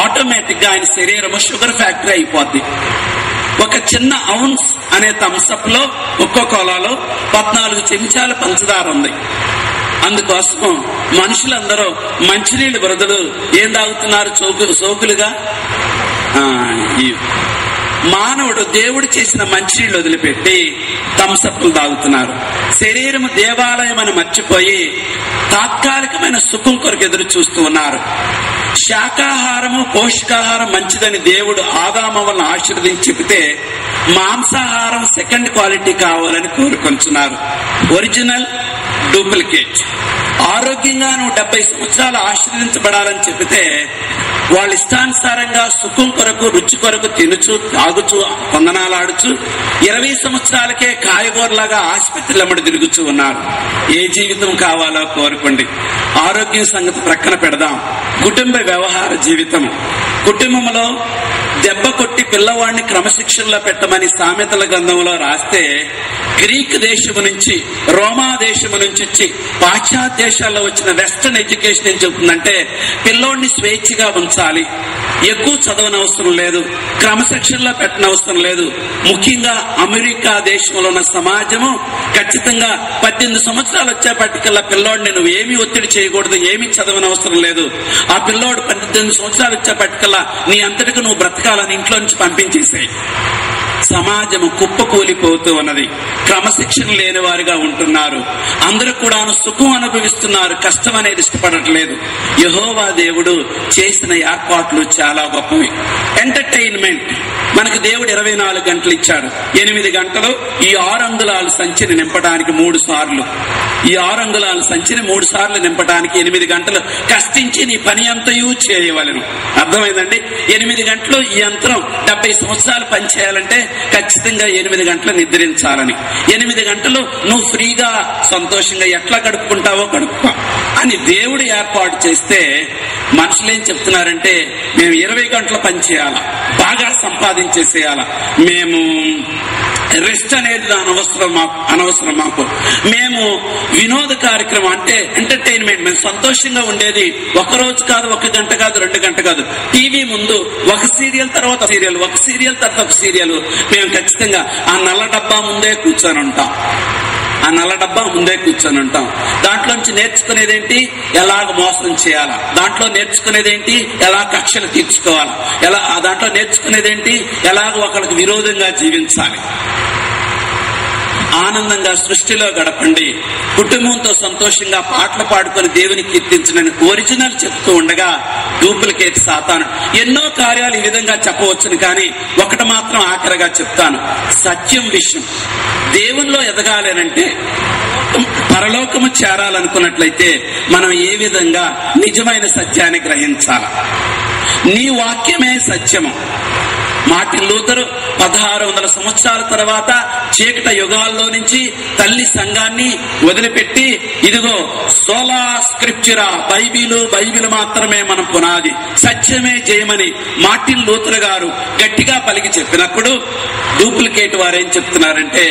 ఆటోమేటిక్ గా ఆయన శరీరము షుగర్ ఫ్యాక్టరీ అయిపోద్ది. ఒక చిన్న ఔన్స్ అనే థమ్స్అప్ లో, కోకోకోలాలో 14 చెంచాల పంచదార ఉంది. అందుకోసం మనుషులందరూ మంచినీళ్ళు బదులు ఏం తాగుతున్నారు? సోకులుగా. మానవుడు దేవుడు చేసిన మంచినీళ్ళు వదిలిపెట్టి థమ్సప్లు తాగుతున్నారు. శరీరము దేవాలయం అని మర్చిపోయి తాత్కాలికమైన సుఖం కొరకు ఎదురు చూస్తూ ఉన్నారు. శాకాహారము, పోషకాహారం మంచిదని దేవుడు ఆదాము వలన ఆశీర్వదించి చెబితే మాంసాహారం సెకండ్ క్వాలిటీ కావాలని కోరుకొంటున్నారు. Original, duplicate. ఆరోగ్యంగా నువ్వు 70 సంవత్సరాలు ఆశీర్వదించబడాలని చెబితే వాళ్ళ ఇష్టానుసారంగా సుఖం కొరకు, రుచి కొరకు తినుచు, తాగుచు, వందనాలాడుచు 20 సంవత్సరాలకే కాయగూరలాగా ఆసుపత్రులమ్మడి తిరుగుచూ ఉన్నారు. ఏ జీవితం కావాలో కోరుకోండి. ఆరోగ్యం సంగతి ప్రక్కన పెడదాం. కుటుంబ వ్యవహార జీవితం. కుటుంబంలో దెబ్బ కొట్టి పిల్లవాడిని క్రమశిక్షణలో పెట్టమని సామెతల గ్రంథంలో రాస్తే, గ్రీక్ దేశము నుంచి, రోమా దేశము నుంచి వచ్చి పాశ్చాత్య దేశాల్లో వచ్చిన వెస్టర్న్ ఎడ్యుకేషన్ ఏం చెబుతుందంటే పిల్లోడిని స్వేచ్ఛగా ఉంచాలి, ఎక్కువ చదవనవసరం లేదు, క్రమశిక్షణలో పెట్టనవసరం లేదు. ముఖ్యంగా అమెరికా దేశంలో ఉన్న సమాజము ఖచ్చితంగా 18 సంవత్సరాలు వచ్చేపటికల్లా పిల్లోడిని నువ్వు ఏమీ ఒత్తిడి చేయకూడదు, ఏమీ చదవనవసరం లేదు. ఆ పిల్లోడు 18 సంవత్సరాలు వచ్చేపటికల్లా నీ అంతటికి నువ్వు బ్రతకాలని ఇంట్లో నుంచి పంపించేసాయి. సమాజము కుప్పకూలిపోతూ ఉన్నది. క్రమశిక్షణ లేని వారిగా ఉంటున్నారు. అందరూ కూడా సుఖం అనుభవిస్తున్నారు, కష్టం అనేది ఇష్టపడట్లేదు. యెహోవా దేవుడు చేసిన ఏర్పాట్లు చాలా గొప్పవి. ఎంటర్టైన్మెంట్. మనకు దేవుడు 24 గంటలు ఇచ్చాడు. 8 గంటలు ఈ 6 అంగుళాల సంచిని నింపడానికి 3 సార్లు, ఈ 6 అంగుళాల సంచిని 3 సార్లు నింపడానికి 8 గంటలు కష్టించి నీ పని అంతయు చేయవలెను. అర్థమైందండి? 8 గంటలు ఈ యంత్రం 70 సంవత్సరాలు పనిచేయాలంటే ఖచ్చితంగా 8 గంటలు నిద్రించాలని. 8 గంటలు నువ్వు ఫ్రీగా సంతోషంగా ఎట్లా గడుపుకుంటావో గడుపుకో అని దేవుడు ఏర్పాటు చేస్తే మనుషులు ఏం చెప్తున్నారంటే మేము 20 గంటలు పనిచేయాలా, బాగా సంపాదించేసేయాలా, మేము రెస్ట్ అనేది అనవసరం మాకు. మేము వినోద కార్యక్రమం అంటే ఎంటర్టైన్మెంట్, మేము సంతోషంగా ఉండేది ఒక రోజు కాదు, 1 గంట కాదు, 2 గంట కాదు. టీవీ ముందు ఒక సీరియల్ తర్వాత సీరియల్, ఒక సీరియల్ తర్వాత ఒక సీరియల్. మేము ఖచ్చితంగా ఆ నల్ల డబ్బా ముందే కూర్చొని ఉంటాం. దాంట్లోంచి నేర్చుకునేదేంటి, ఎలాగ మోసం చేయాలా, దాంట్లో నేర్చుకునేదేంటి, ఎలా కక్షలు తీర్చుకోవాలా, దాంట్లో నేర్చుకునేదేంటి, ఎలాగ ఒకరికి విరోధంగా జీవించాలి. ఆనందంగా సృష్టిలో గడపండి, కుటుంబంతో సంతోషంగా పాటలు పాడుకొని దేవుని కీర్తించనని ఒరిజినల్ చెప్తూ ఉండగా డూప్లికేట్ సాతాను. ఎన్నో కార్యాలు ఈ విధంగా చెప్పవచ్చును, కానీ ఒకటి మాత్రం ఆఖరిగా చెప్తాను. సత్యం విషయం, దేవునిలో ఎదగాలేనంటే, పరలోకము చేరాలనుకున్నట్లయితే మనం ఏ విధంగా నిజమైన సత్యాన్ని గ్రహించాలి. నీ వాక్యమే సత్యము. మార్టిన్ లూథర్ 1600 సంవత్సరాల తర్వాత చీకట యుగాల్లో నుంచి తల్లి సంఘాన్ని వదిలిపెట్టి, ఇదిగో సోలా స్క్రిప్చురా, బైబిల్ మాత్రమే మనం పునాది, సత్యమే జయమని మార్టిన్ లూథర్ గారు గట్టిగా పలికి చెప్పినప్పుడు, డూప్లికేట్ వారు ఏం చెప్తున్నారంటే,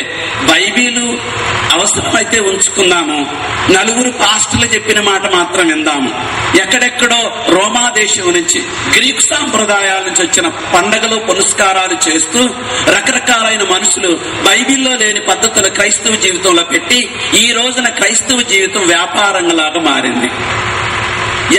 బైబిల్ అవసరమైతే ఉంచుకుందాము, నలుగురు పాస్టర్లు చెప్పిన మాట మాత్రం విందాము. ఎక్కడెక్కడో రోమా దేశం నుంచి, గ్రీకు సాంప్రదాయాల నుంచి వచ్చిన పండగలు పునస్కారాలు చేస్తూ రకరకాలైన మనుషులు బైబిల్లో లేని పద్ధతులు క్రైస్తవ జీవితంలో పెట్టి ఈ రోజున క్రైస్తవ జీవితం వ్యాపారంలాగా మారింది.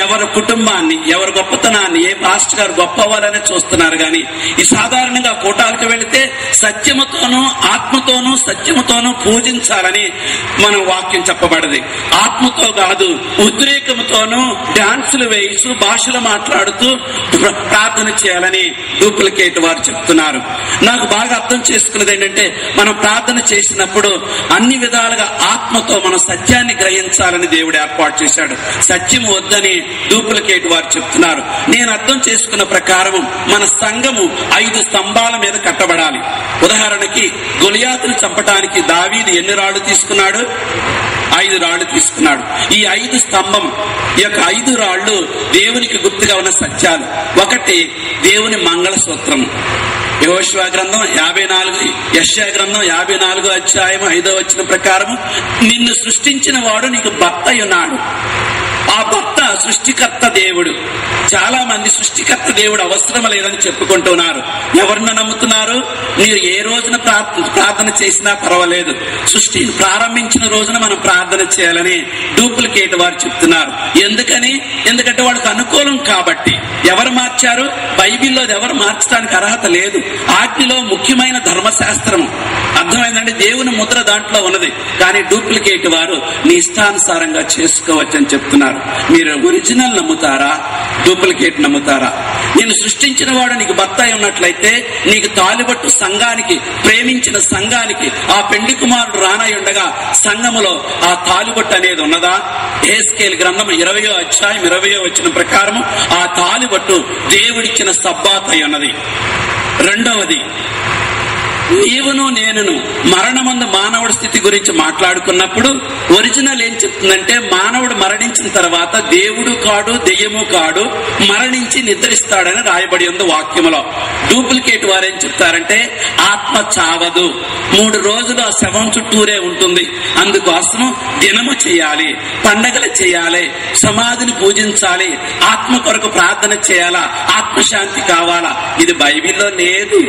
ఎవరి కుటుంబాన్ని, ఎవరి గొప్పతనాన్ని, ఏ పాస్టర్ గారు గొప్పవారనే చూస్తున్నారు. కానీ ఈ సాధారణంగా కూటాలకు వెళితే సత్యముతోనూ ఆత్మతోనూ సత్యముతోనూ పూజించాలని మన వాక్యం చెప్పబడింది. ఆత్మతో కాదు, ఉద్రేకముతోనూ డాన్సులు వేయిస్తూ భాషలు మాట్లాడుతూ ప్రార్థన చేయాలని డూప్లికేట్ వారు చెప్తున్నారు. నాకు బాగా అర్థం చేసుకున్నది ఏంటంటే, మనం ప్రార్థన చేసినప్పుడు అన్ని విధాలుగా ఆత్మతో మనం సత్యాన్ని గ్రహించాలని దేవుడు ఏర్పాటు చేశాడు. సత్యం వద్దని డూప్లికేట్ వారు చెప్తున్నారు. నేను అర్థం చేసుకున్న ప్రకారం మన సంఘము 5 స్తంభాల మీద కట్టబడాలి. ఉదాహరణకి గొలియాతును చంపడానికి దావీదు ఎన్ని రాళ్లు తీసుకున్నాడు? 5 రాళ్లు తీసుకున్నాడు. ఈ 5 స్తంభం, ఈ యొక్క 5 రాళ్లు దేవునికి గుర్తుగా ఉన్న సత్యాలు. ఒకటి దేవుని మంగళసూత్రము. యెహోషువ గ్రంథం 54, యెషయా గ్రంథం 54 అధ్యాయం 5వ వచనం ప్రకారము, నిన్ను సృష్టించిన వాడు నీకు భర్త ఉన్నాడు. ఆ భర్త సృష్టికర్త దేవుడు. చాలా మంది సృష్టికర్త దేవుడు అవసరం లేదని చెప్పుకుంటున్నారు. ఎవరిని నమ్ముతున్నారు? మీరు ఏ రోజున ప్రార్థన చేసినా పర్వాలేదు, సృష్టిని ప్రారంభించిన రోజున మనం ప్రార్థన చేయాలని డూప్లికేట్ వారు చెప్తున్నారు. ఎందుకంటే వాళ్ళకి అనుకూలం కాబట్టి. ఎవరు మార్చారు? బైబిల్లో ఎవరు మార్చడానికి అర్హత లేదు. ఆజ్ఞలో ముఖ్యమైన ధర్మశాస్త్రము, అర్థమైందంటే దేవుని ముద్ర దాంట్లో ఉన్నది. కానీ డూప్లికేట్ వారు నీ ఇష్టానుసారంగా చేసుకోవచ్చని చెప్తున్నారు. మీరు ఒరిజినల్ నమ్ముతారా, డూప్లికేట్ నమ్ముతారా? నేను సృష్టించిన వాడు నీకు భర్త అయి ఉన్నట్లయితే, నీకు తాలిబట్టు సంఘానికి, ప్రేమించిన సంఘానికి ఆ పెండి కుమారుడు రానై ఉండగా సంఘములో ఆ తాలిబట్టు అనేది ఉన్నదా? యెహెజ్కేలు గ్రంథం 20వ అధ్యాయం 20వ వచనం ప్రకారము ఆ తాలిబట్టు దేవుడిచ్చిన సబ్బాత్ అయి ఉన్నది. రెండవది, నీవును నేనును మరణమందు మానవుడి స్థితి గురించి మాట్లాడుకున్నప్పుడు ఒరిజినల్ ఏం చెప్తుందంటే, మానవుడు మరణించిన తర్వాత దేవుడు కాడు, దెయ్యము కాడు, మరణించి నిద్రిస్తాడని రాయబడి ఉంది వాక్యములో. డూప్లికేట్ వారు ఏం చెప్తారంటే, ఆత్మ చావదు, 3 రోజులు ఆ శవం చుట్టూరే ఉంటుంది. అందుకోసం దినము చేయాలి, పండగలు చేయాలి, సమాధిని పూజించాలి, ఆత్మ కొరకు ప్రార్థన చేయాలా, ఆత్మశాంతి కావాలా. ఇది బైబిల్లో లేదు.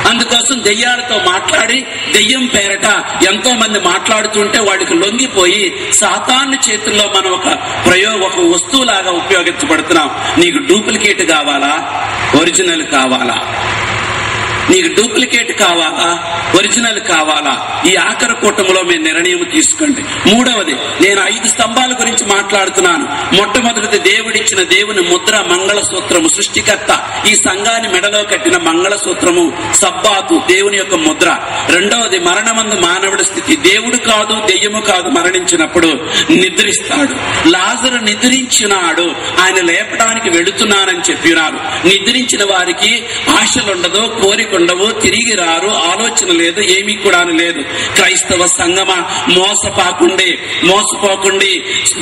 అందుకోసం దెయ్యాలతో మాట్లాడి, దెయ్యం పేరట ఎంతో మంది మాట్లాడుతుంటే వాడికి లొంగిపోయి సాతాను చేతుల్లో మనం ఒక వస్తువులాగా ఉపయోగించబడుతున్నాం. నీకు డూప్లికేట్ కావాలా, ఒరిజినల్ కావాలా? నీకు డూప్లికేట్ కావాలా, ఒరిజినల్ కావాలా? ఈ ఆఖరి కూటములో మీరు నిర్ణయం తీసుకోండి. మూడవది, నేను 5 స్తంభాల గురించి మాట్లాడుతున్నాను. మొట్టమొదటిది దేవుడిచ్చిన దేవుని ముద్ర, మంగళసూత్రము, సృష్టికర్త ఈ సంఘాన్ని మెడలో కట్టిన మంగళసూత్రము, సబ్బాతు దేవుని యొక్క ముద్ర. రెండవది, మరణమందు మానవుడి స్థితి. దేవుడు కాదు, దెయ్యము కాదు, మరణించినప్పుడు నిద్రిస్తాడు. లాజరు నిద్రించినాడు, ఆయన లేపడానికి వెళుతున్నానని చెప్పినారు. నిద్రించిన వారికి ఆశలుండదు, కోరిక ఉండవు, తిరిగి రారు, ఆలోచన లేదు, ఏమీ కూడా లేదు. క్రైస్తవ సంగమా, మోసపోకండి,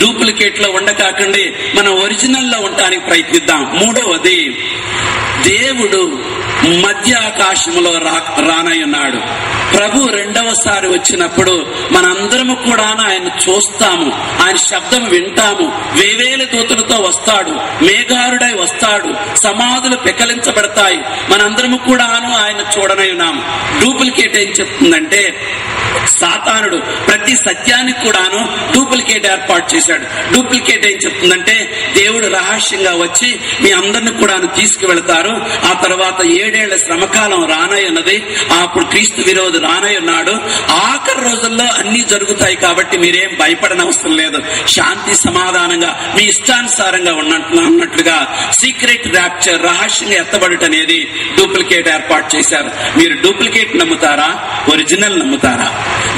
డూప్లికేట్ లో ఉండకాకండి, మనం ఒరిజినల్ లో ఉండడానికి ప్రయత్నిద్దాం. మూడవది, దేవుడు మధ్య ఆకాశంలో రానయ్యున్నాడు. ప్రభు రెండవసారి వచ్చినప్పుడు మనందరము కూడా ఆయన చూస్తాము, ఆయన శబ్దం వింటాము. వేవేల దూతలతో వస్తాడు, మేఘారుడై వస్తాడు, సమాధులు పెకలించబడతాయి. మనందరము కూడాను ఆయన చూడనయ్యున్నాము. డూప్లికేట్ ఏం చెప్తుందంటే, సాతానుడు ప్రతి సత్యానికి కూడాను డూప్లికేట్ ఏర్పాటు చేశాడు. డూప్లికేట్ ఏం చెప్తుందంటే, దేవుడు రహస్యంగా వచ్చి మీ అందరిని కూడాను తీసుకువెళతారు. ఆ తర్వాత 7 ఏళ్ల శ్రమకాలం రానయ్యున్నది. అప్పుడు క్రీస్తు విరోధి రానయ్యున్నాడు. ఆఖరి రోజుల్లో అన్ని జరుగుతాయి కాబట్టి మీరేం భయపడనవసరం లేదు. శాంతి సమాధానంగా మీ ఇష్టానుసారంగా ఉన్నట్లుగా సీక్రెట్ ర్యాప్చర్, రహస్యంగా ఎత్తబడుట అనేది డూప్లికేట్ ఏర్పాటు చేశారు. మీరు డూప్లికేట్ నమ్ముతారా, ఒరిజినల్ నమ్ముతారా?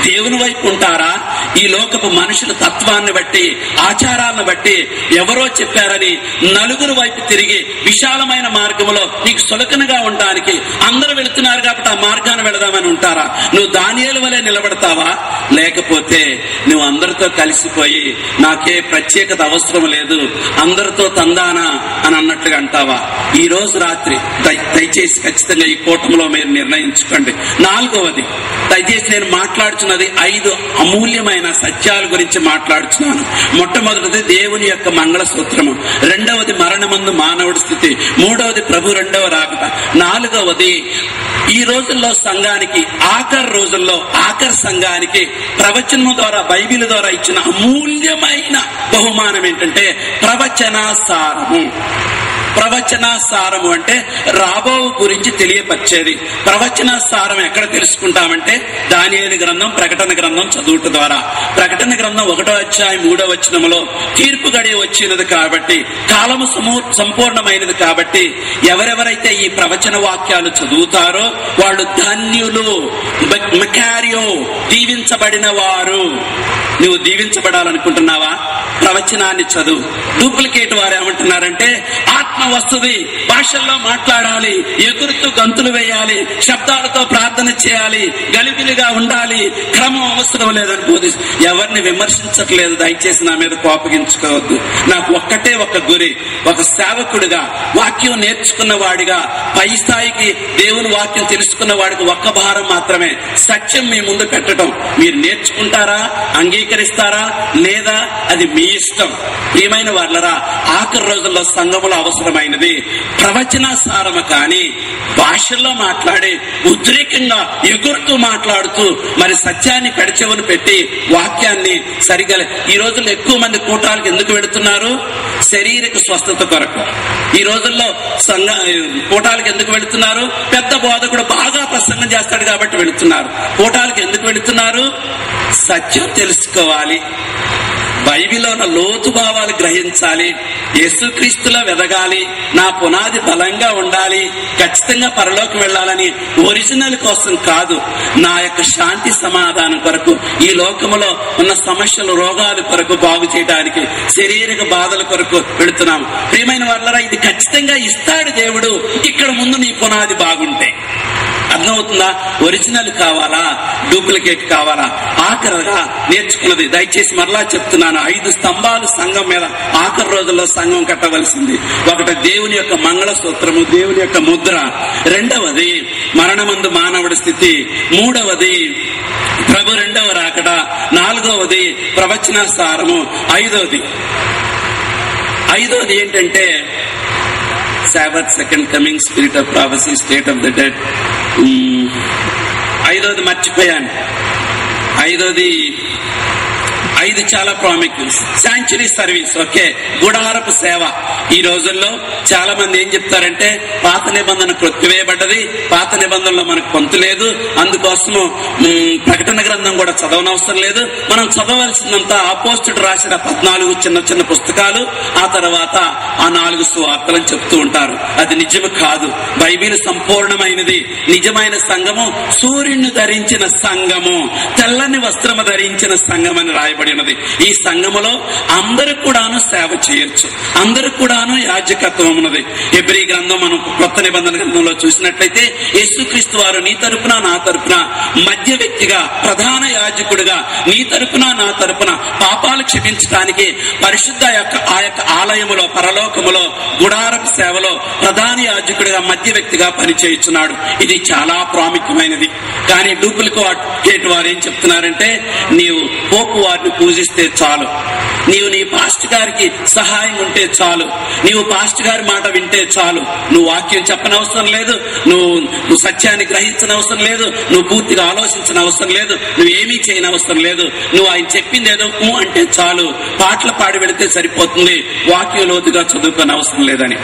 దేవుని వైపు ఉంటారా? ఈ లోకపు మనుషుల తత్వాన్ని బట్టి, ఆచారాలను బట్టి, ఎవరో చెప్పారని నలుగురు వైపు తిరిగి విశాలమైన మార్గంలో నీకు సులకనగా ఉండడానికి అందరూ వెళుతున్నారు కాబట్టి ఆ మార్గాన్ని వెళదామని ఉంటారా? నువ్వు దానియేలు వలె నిలబడతావా? లేకపోతే నువ్వు అందరితో కలిసిపోయి నాకే ప్రత్యేకత అవసరం లేదు, అందరితో తందానా అని అన్నట్లుగా అంటావా? ఈ రోజు రాత్రి దయచేసి ఖచ్చితంగా ఈ కూటమిలో మీరు నిర్ణయించుకోండి. 4వది, దయచేసి నేను మాట్లాడుతున్నది 5 అమూల్యమైన సత్యాల గురించి మాట్లాడుతున్నాను. మొట్టమొదటిది దేవుని యొక్క మంగళసూత్రము, 2వది మరణమందు మానవుడి స్థితి, 3వది ప్రభు రెండవ రాకట, 4వది ఈ రోజుల్లో సంఘానికి, ఆఖరి రోజుల్లో ఆఖరి సంఘానికి ప్రవచనము ద్వారా, బైబిల్ ద్వారా ఇచ్చిన అమూల్యమైన బహుమానం ఏంటంటే ప్రవచన సారము. ప్రవచన సారము అంటే రాబో గురించి తెలియపరిచేది. ప్రవచన సారం ఎక్కడ తెలుసుకుంటామంటే దానియేలు గ్రంథం, ప్రకటన గ్రంథం చదువుట ద్వారా. ప్రకటన గ్రంథం 1వ అధ్యాయం 3వ వచనములో తీర్పు గడియ వచ్చినది కాబట్టి, కాలము సంపూర్ణమైనది కాబట్టి ఎవరెవరైతే ఈ ప్రవచన వాక్యాలు చదువుతారో వాళ్ళు ధన్యులు, మెకారియో, దీవించబడిన వారు. నువ్వు దీవించబడాలనుకుంటున్నావా? ప్రవచనాన్ని చదువు. డూప్లికేట్ వారు ఏమంటున్నారంటే ఆత్మ వస్తుంది, భాషల్లో మాట్లాడాలి, ఎగురుతూ గంతులు వేయాలి, శబ్దాలతో ప్రార్థన చేయాలి, గలిబిలిగా ఉండాలి, క్రమం అవసరం లేదని బోధిస్తూ. ఎవరిని విమర్శించట్లేదు, దయచేసి నా మీద కోపగించుకోవద్దు. నాకు ఒక్కటే ఒక గురి, ఒక సేవకుడిగా, వాక్యం నేర్చుకున్న వాడిగా, పై స్థాయికి దేవుని వాక్యం తెలుసుకున్న వాడికి ఒక్క భారం మాత్రమే, సత్యం మీ ముందు పెట్టడం. మీరు నేర్చుకుంటారా, అంగీకరిస్తారా లేదా అది మీ ఇష్టం. ప్రియమైన వాళ్ళరా, ఆఖరి రోజుల్లో సంఘములో అవసరమైనది ప్రవచన సారము. కానీ భాషల్లో మాట్లాడి ఉద్రేకంగా ఎగురుతూ మాట్లాడుతూ మరి సత్యాన్ని పెడచెవును పెట్టి వాక్యాన్ని సరిగా. ఈ రోజుల్లో ఎక్కువ మంది కూటాలకు ఎందుకు వెళుతున్నారు? శారీరక స్వస్థత కొరకు. ఈ రోజుల్లో కూటాలకు ఎందుకు వెళుతున్నారు? పెద్ద బోధకుడు బాగా ప్రసంగం చేస్తాడు కాబట్టి వెళుతున్నారు. కూటాలకు ఎందుకు వెళుతున్నారు? సత్యం తెలుసుకోవాలి, బైబిల్లో ఉన్న లోతు భావాలు గ్రహించాలి, యేసుక్రీస్తులో వెదగాలి, నా పునాది బలంగా ఉండాలి, ఖచ్చితంగా పరలోకి వెళ్ళాలని ఒరిజినల్ కోసం కాదు, నా యొక్క శాంతి సమాధానం కొరకు, ఈ లోకములో ఉన్న సమస్యలు, రోగాల కొరకు, బాగు చేయడానికి, శారీరక బాధల కొరకు వెళుతున్నాం. ప్రియమైన వాళ్ళరా, ఇది ఖచ్చితంగా ఇస్తాడు దేవుడు, ఇక్కడ ముందు నీ పునాది బాగుంటే. అర్థమవుతుందా? ఒరిజినల్ కావాలా, డూప్లికేట్ కావాలా? ఆఖరిగా నేర్చుకున్నది దయచేసి మరలా చెప్తున్నాను, 5 స్తంభాలు సంఘం మీద ఆఖరి రోజుల్లో సంఘం కట్టవలసింది. ఒకటి దేవుని యొక్క మంగళసూత్రము, దేవుని యొక్క ముద్ర. 2వది మరణమందు మానవుడి స్థితి. 3వది ప్రభు రెండవ రాకడ. 4వది ప్రవచన సారము. 5వది ఏంటంటే Sabbath, second coming, spirit of prophecy, state of the dead. 5వది మర్చిపోయాను. 5 చాలా ప్రాముఖ్యం. Sanctuary service. ఓకే, గుడారపు సేవ. ఈ రోజుల్లో చాలా మంది ఏం చెప్తారంటే పాత నిబంధన కొట్టివేయబడ్డది, పాత నిబంధనలో మనకు పొంతు లేదు, అందుకోసము ప్రకటన గ్రంథం కూడా చదవనవసరం లేదు, మనం చదవలసిందంతా అపోస్తలుడు రాసిన 14 చిన్న చిన్న పుస్తకాలు, ఆ తర్వాత ఆ 4 సువార్తలను చెప్తూ ఉంటారు. అది నిజము కాదు. బైబిల్ సంపూర్ణమైనది. నిజమైన సంఘము సూర్యుని ధరించిన సంఘము, తెల్లని వస్త్రము ధరించిన సంఘం అని రాయబడి ఉన్నది. ఈ సంఘములో అందరూ కూడాను సేవ చేయొచ్చు, అందరూ కూడాను యాజకత్వం ఉన్నది. హెబ్రీ గ్రంథం మనం కొత్త నిబంధన గ్రంథంలో చూసినట్లయితే యేసు యేసుక్రీస్తు వారు నీ తరపున నా తరపున మధ్య వ్యక్తిగా ప్రధాన యాజకుడిగా నీ తరపున నా తరపున పాపాలు క్షమించడానికి పరిశుద్ధ ఆ యొక్క ఆలయములో పరలోకములో గుడారపు సేవలో ప్రధాన యాజకుడిగా మధ్య వ్యక్తిగా పనిచేయుచున్నాడు. ఇది చాలా ప్రాముఖ్యమైనది. కానీ డూప్లికేట్ వారు ఏం చెప్తున్నారంటే, నీవు పోపు వారిని పూజిస్తే చాలు, నీవు నీ పాస్టర్ గారికి సహాయం ఉంటే చాలు, నీవు పాస్టర్ గారి మాట వింటే చాలు, నువ్వు వాక్యం చెప్పనవసరం లేదు, నువ్వు సత్యాన్ని గ్రహించనవసరం లేదు, నువ్వు పూర్తిగా ఆలోచించిన అవసరం లేదు, నువ్వేమీ చేయనవసరం లేదు, నువ్వు ఆయన చెప్పింది ఏదో అంటే చాలు, పాటలు పాడి వెళితే సరిపోతుంది, వాక్యం లోతుగా చదువుకోని అవసరం లేదని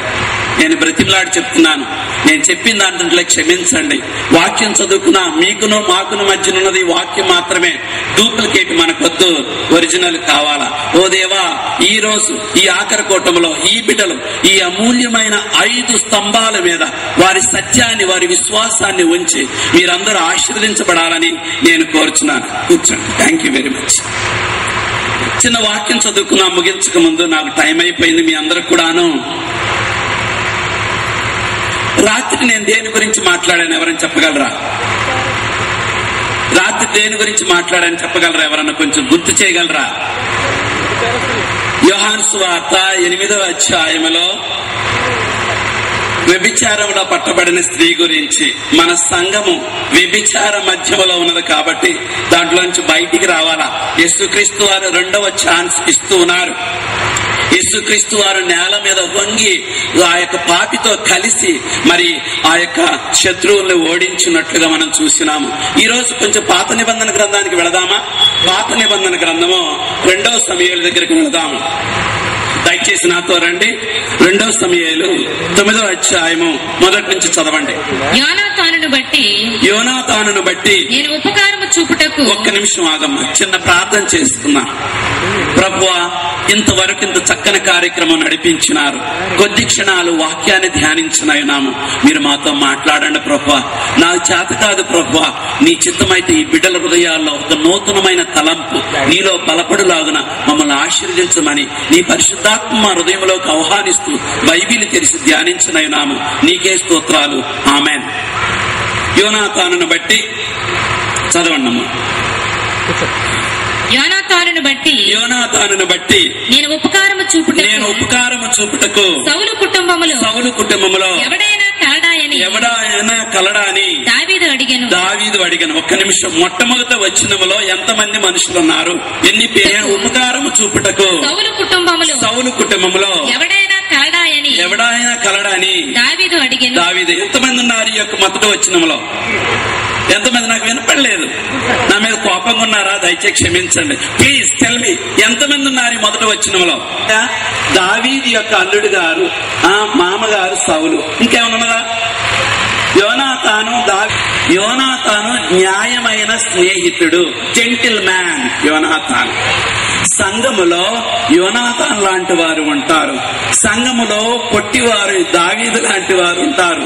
నేను బ్రతిమలాడి చెప్తున్నాను. నేను చెప్పిన దాంట్లో క్షమించండి. వాక్యం చదువుకున్నా మీకును మాకును మధ్యనున్నది వాక్యం మాత్రమే. డూప్లికేట్ మనకొద్దు, ఒరిజినల్ కావాలా. ఓ దేవా, ఈ రోజు ఈ ఆఖరి కూటమిలో ఈ బిడ్డలు ఈ అమూల్యమైన 5 స్తంభాల మీద వారి సత్యాన్ని వారి విశ్వాసాన్ని ఉంచి మీరందరూ ఆశీర్వదించబడాలని నేను కోరుచున్నాను. కూర్చోండి. Thank you very much. చిన్న వాక్యం చదువుకున్నా ముగించక ముందు నాకు టైం అయిపోయింది. మీ అందరికి కూడాను రాత్రి నేను దేని గురించి మాట్లాడాను ఎవరైనా చెప్పగలరా? రాత్రి దేని గురించి మాట్లాడాను చెప్పగలరా? ఎవరన్నా కొంచెం గుర్తు చేయగలరా? యోహాను సువార్త 8వ అధ్యాయములో వ్యభిచారంలో పట్టబడిన స్త్రీ గురించి. మన సంఘము వ్యభిచార మధ్యములో ఉన్నది కాబట్టి దాంట్లోంచి బయటికి రావాలా. యేసుక్రీస్తు వారు 2వ ఛాన్స్ ఇస్తూ ఉన్నారు. యేసుక్రీస్తు వారు నేల మీద వంగి ఆ యొక్క పాపితో కలిసి మరి ఆ యొక్క శత్రువుల్ని ఓడించినట్లుగా మనం చూసినాము. ఈ రోజు కొంచెం పాత నిబంధన గ్రంథానికి వెళదామా? పాత నిబంధన గ్రంథము 2వ సమూయేలు దగ్గరికి వెళదాము. దయచేసి నాతో రండి. 2వ సమూయేలు 9వ అధ్యాయము మొదటి నుంచి చదవండి. యోనాతానును బట్టి నేను ఉపకారము చూపుటకు. ఒక్క నిమిషం ఆగమ్మ, చిన్న ప్రార్థన చేసుకున్నా. ప్రభువా, ఇంతవరకు ఇంత చక్కని కార్యక్రమం నడిపించినారు. కొద్ది క్షణాలు వాక్యాన్ని ధ్యానించినాము. మీరు మాతో మాట్లాడండి ప్రభువా. నాకు చేత కాదు ప్రభువా, నీ చిత్తమైతే ఈ బిడ్డల హృదయాల్లో ఒక నూతనమైన తలంపు నీలో బలపడులాగున మమ్మల్ని ఆశీర్వదించమని నీ పరిశుద్ధాత్మ హృదయంలోకి ఆహ్వానిస్తూ బైబిల్ తెరిచి ధ్యానించినాము. నీకే స్తోత్రాలు. ఆమేన్. యోనాతానును బట్టి చదవండమ్మా. యోనాతానును బట్టి నేను ఉపకారము చూపుటకు సౌలు కుటుంబములో ఎవడైనా కలడా అని దావీదు అడిగాను. ఒక్క నిమిషం. మొట్టమొదట వచనములో ఎంతమంది మనుషులు ఉన్నారు? ఎన్ని పేరు? ఉపకారము చూపుటకు సౌలు కుటుంబములో ఎవడైనా కలడా అని దావీదు. ఎంతమంది ఉన్నారు ఈ యొక్క మొదటి వచనములో? ఎంతమంది? నాకు వినపడలేదు. నా మీద కోపంగా ఉన్నారా? దయచేసి క్షమించండి. ప్లీజ్ టెల్ మీ, ఎంతమంది ఉన్నారు ఈ మొదటి వచనంలో? దావీదు యొక్క అల్లుడు గారు, మామగారు సౌలు. ఇంకేమన్నా? యోనాతాను న్యాయమైన స్నేహితుడు, జెంటిల్ మ్యాన్ యోనాతాను. సంఘములో యోనాతాను లాంటి వారు ఉంటారు. సంఘములో పొట్టివారు దావీదు లాంటి వారు ఉంటారు.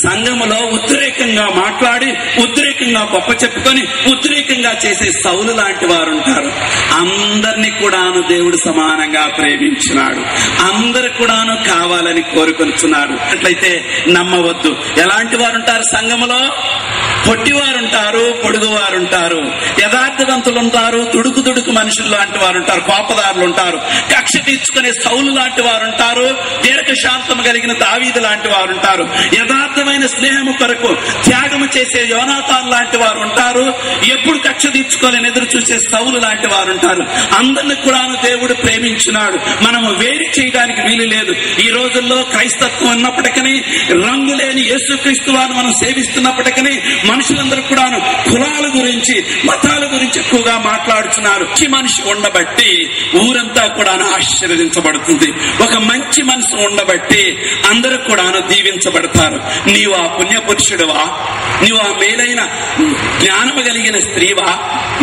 సంఘములో ఉద్రేకంగా మాట్లాడి ఉద్రేకంగా గొప్ప చెప్పుకొని ఉద్రేకంగా చేసే సౌలు లాంటి వారు ఉంటారు. అందరినీ కూడాను దేవుడు సమానంగా ప్రేమించినాడు. అందరు కూడాను కావాలని కోరుకొనిచున్నాడు. అట్లయితే నమ్మవద్దు. ఎలాంటి వారు ఉంటారు సంఘములో? పొట్టివారు ఉంటారు, పొడుగువారు ఉంటారు, యథార్థవంతులు ఉంటారు, తుడుకు మనుషులు లాంటి వారు ఉంటారు, కోపదారులు ఉంటారు, కక్ష తీర్చుకునే సౌలు లాంటి వారు ఉంటారు, దీర్ఘశాంతం కలిగిన దావీదు లాంటి వారు ఉంటారు, యథార్థమైన స్నేహము కొరకు త్యాగము చేసే యోనాతాను లాంటి వారు ఉంటారు, ఎప్పుడు కక్ష తీర్చుకోలేని ఎదురు చూసే సౌలు లాంటి వారు ఉంటారు. అందరిని కూడా దేవుడు ప్రేమించినాడు. మనము వేరు చేయడానికి వీలు లేదు. ఈ రోజుల్లో క్రైస్తత్వం ఉన్నప్పటికీ, రంగు లేని యేసుక్రీస్తు వారు మనం సేవిస్తున్నప్పటికీ మనుషులందరూ కూడా కులాల గురించి మతాల గురించి ఎక్కువగా మాట్లాడుతున్నారు. మంచి మనిషి ఉండబట్టి ఊరంతా కూడా ఆశీర్వదించబడుతుంది. ఒక మంచి మనసు ఉండబట్టి అందరూ కూడా దీవించబడతారు. నీవు ఆ పుణ్యపురుషుడువా? నీవు ఆ మేలైన జ్ఞానము కలిగిన స్త్రీవా?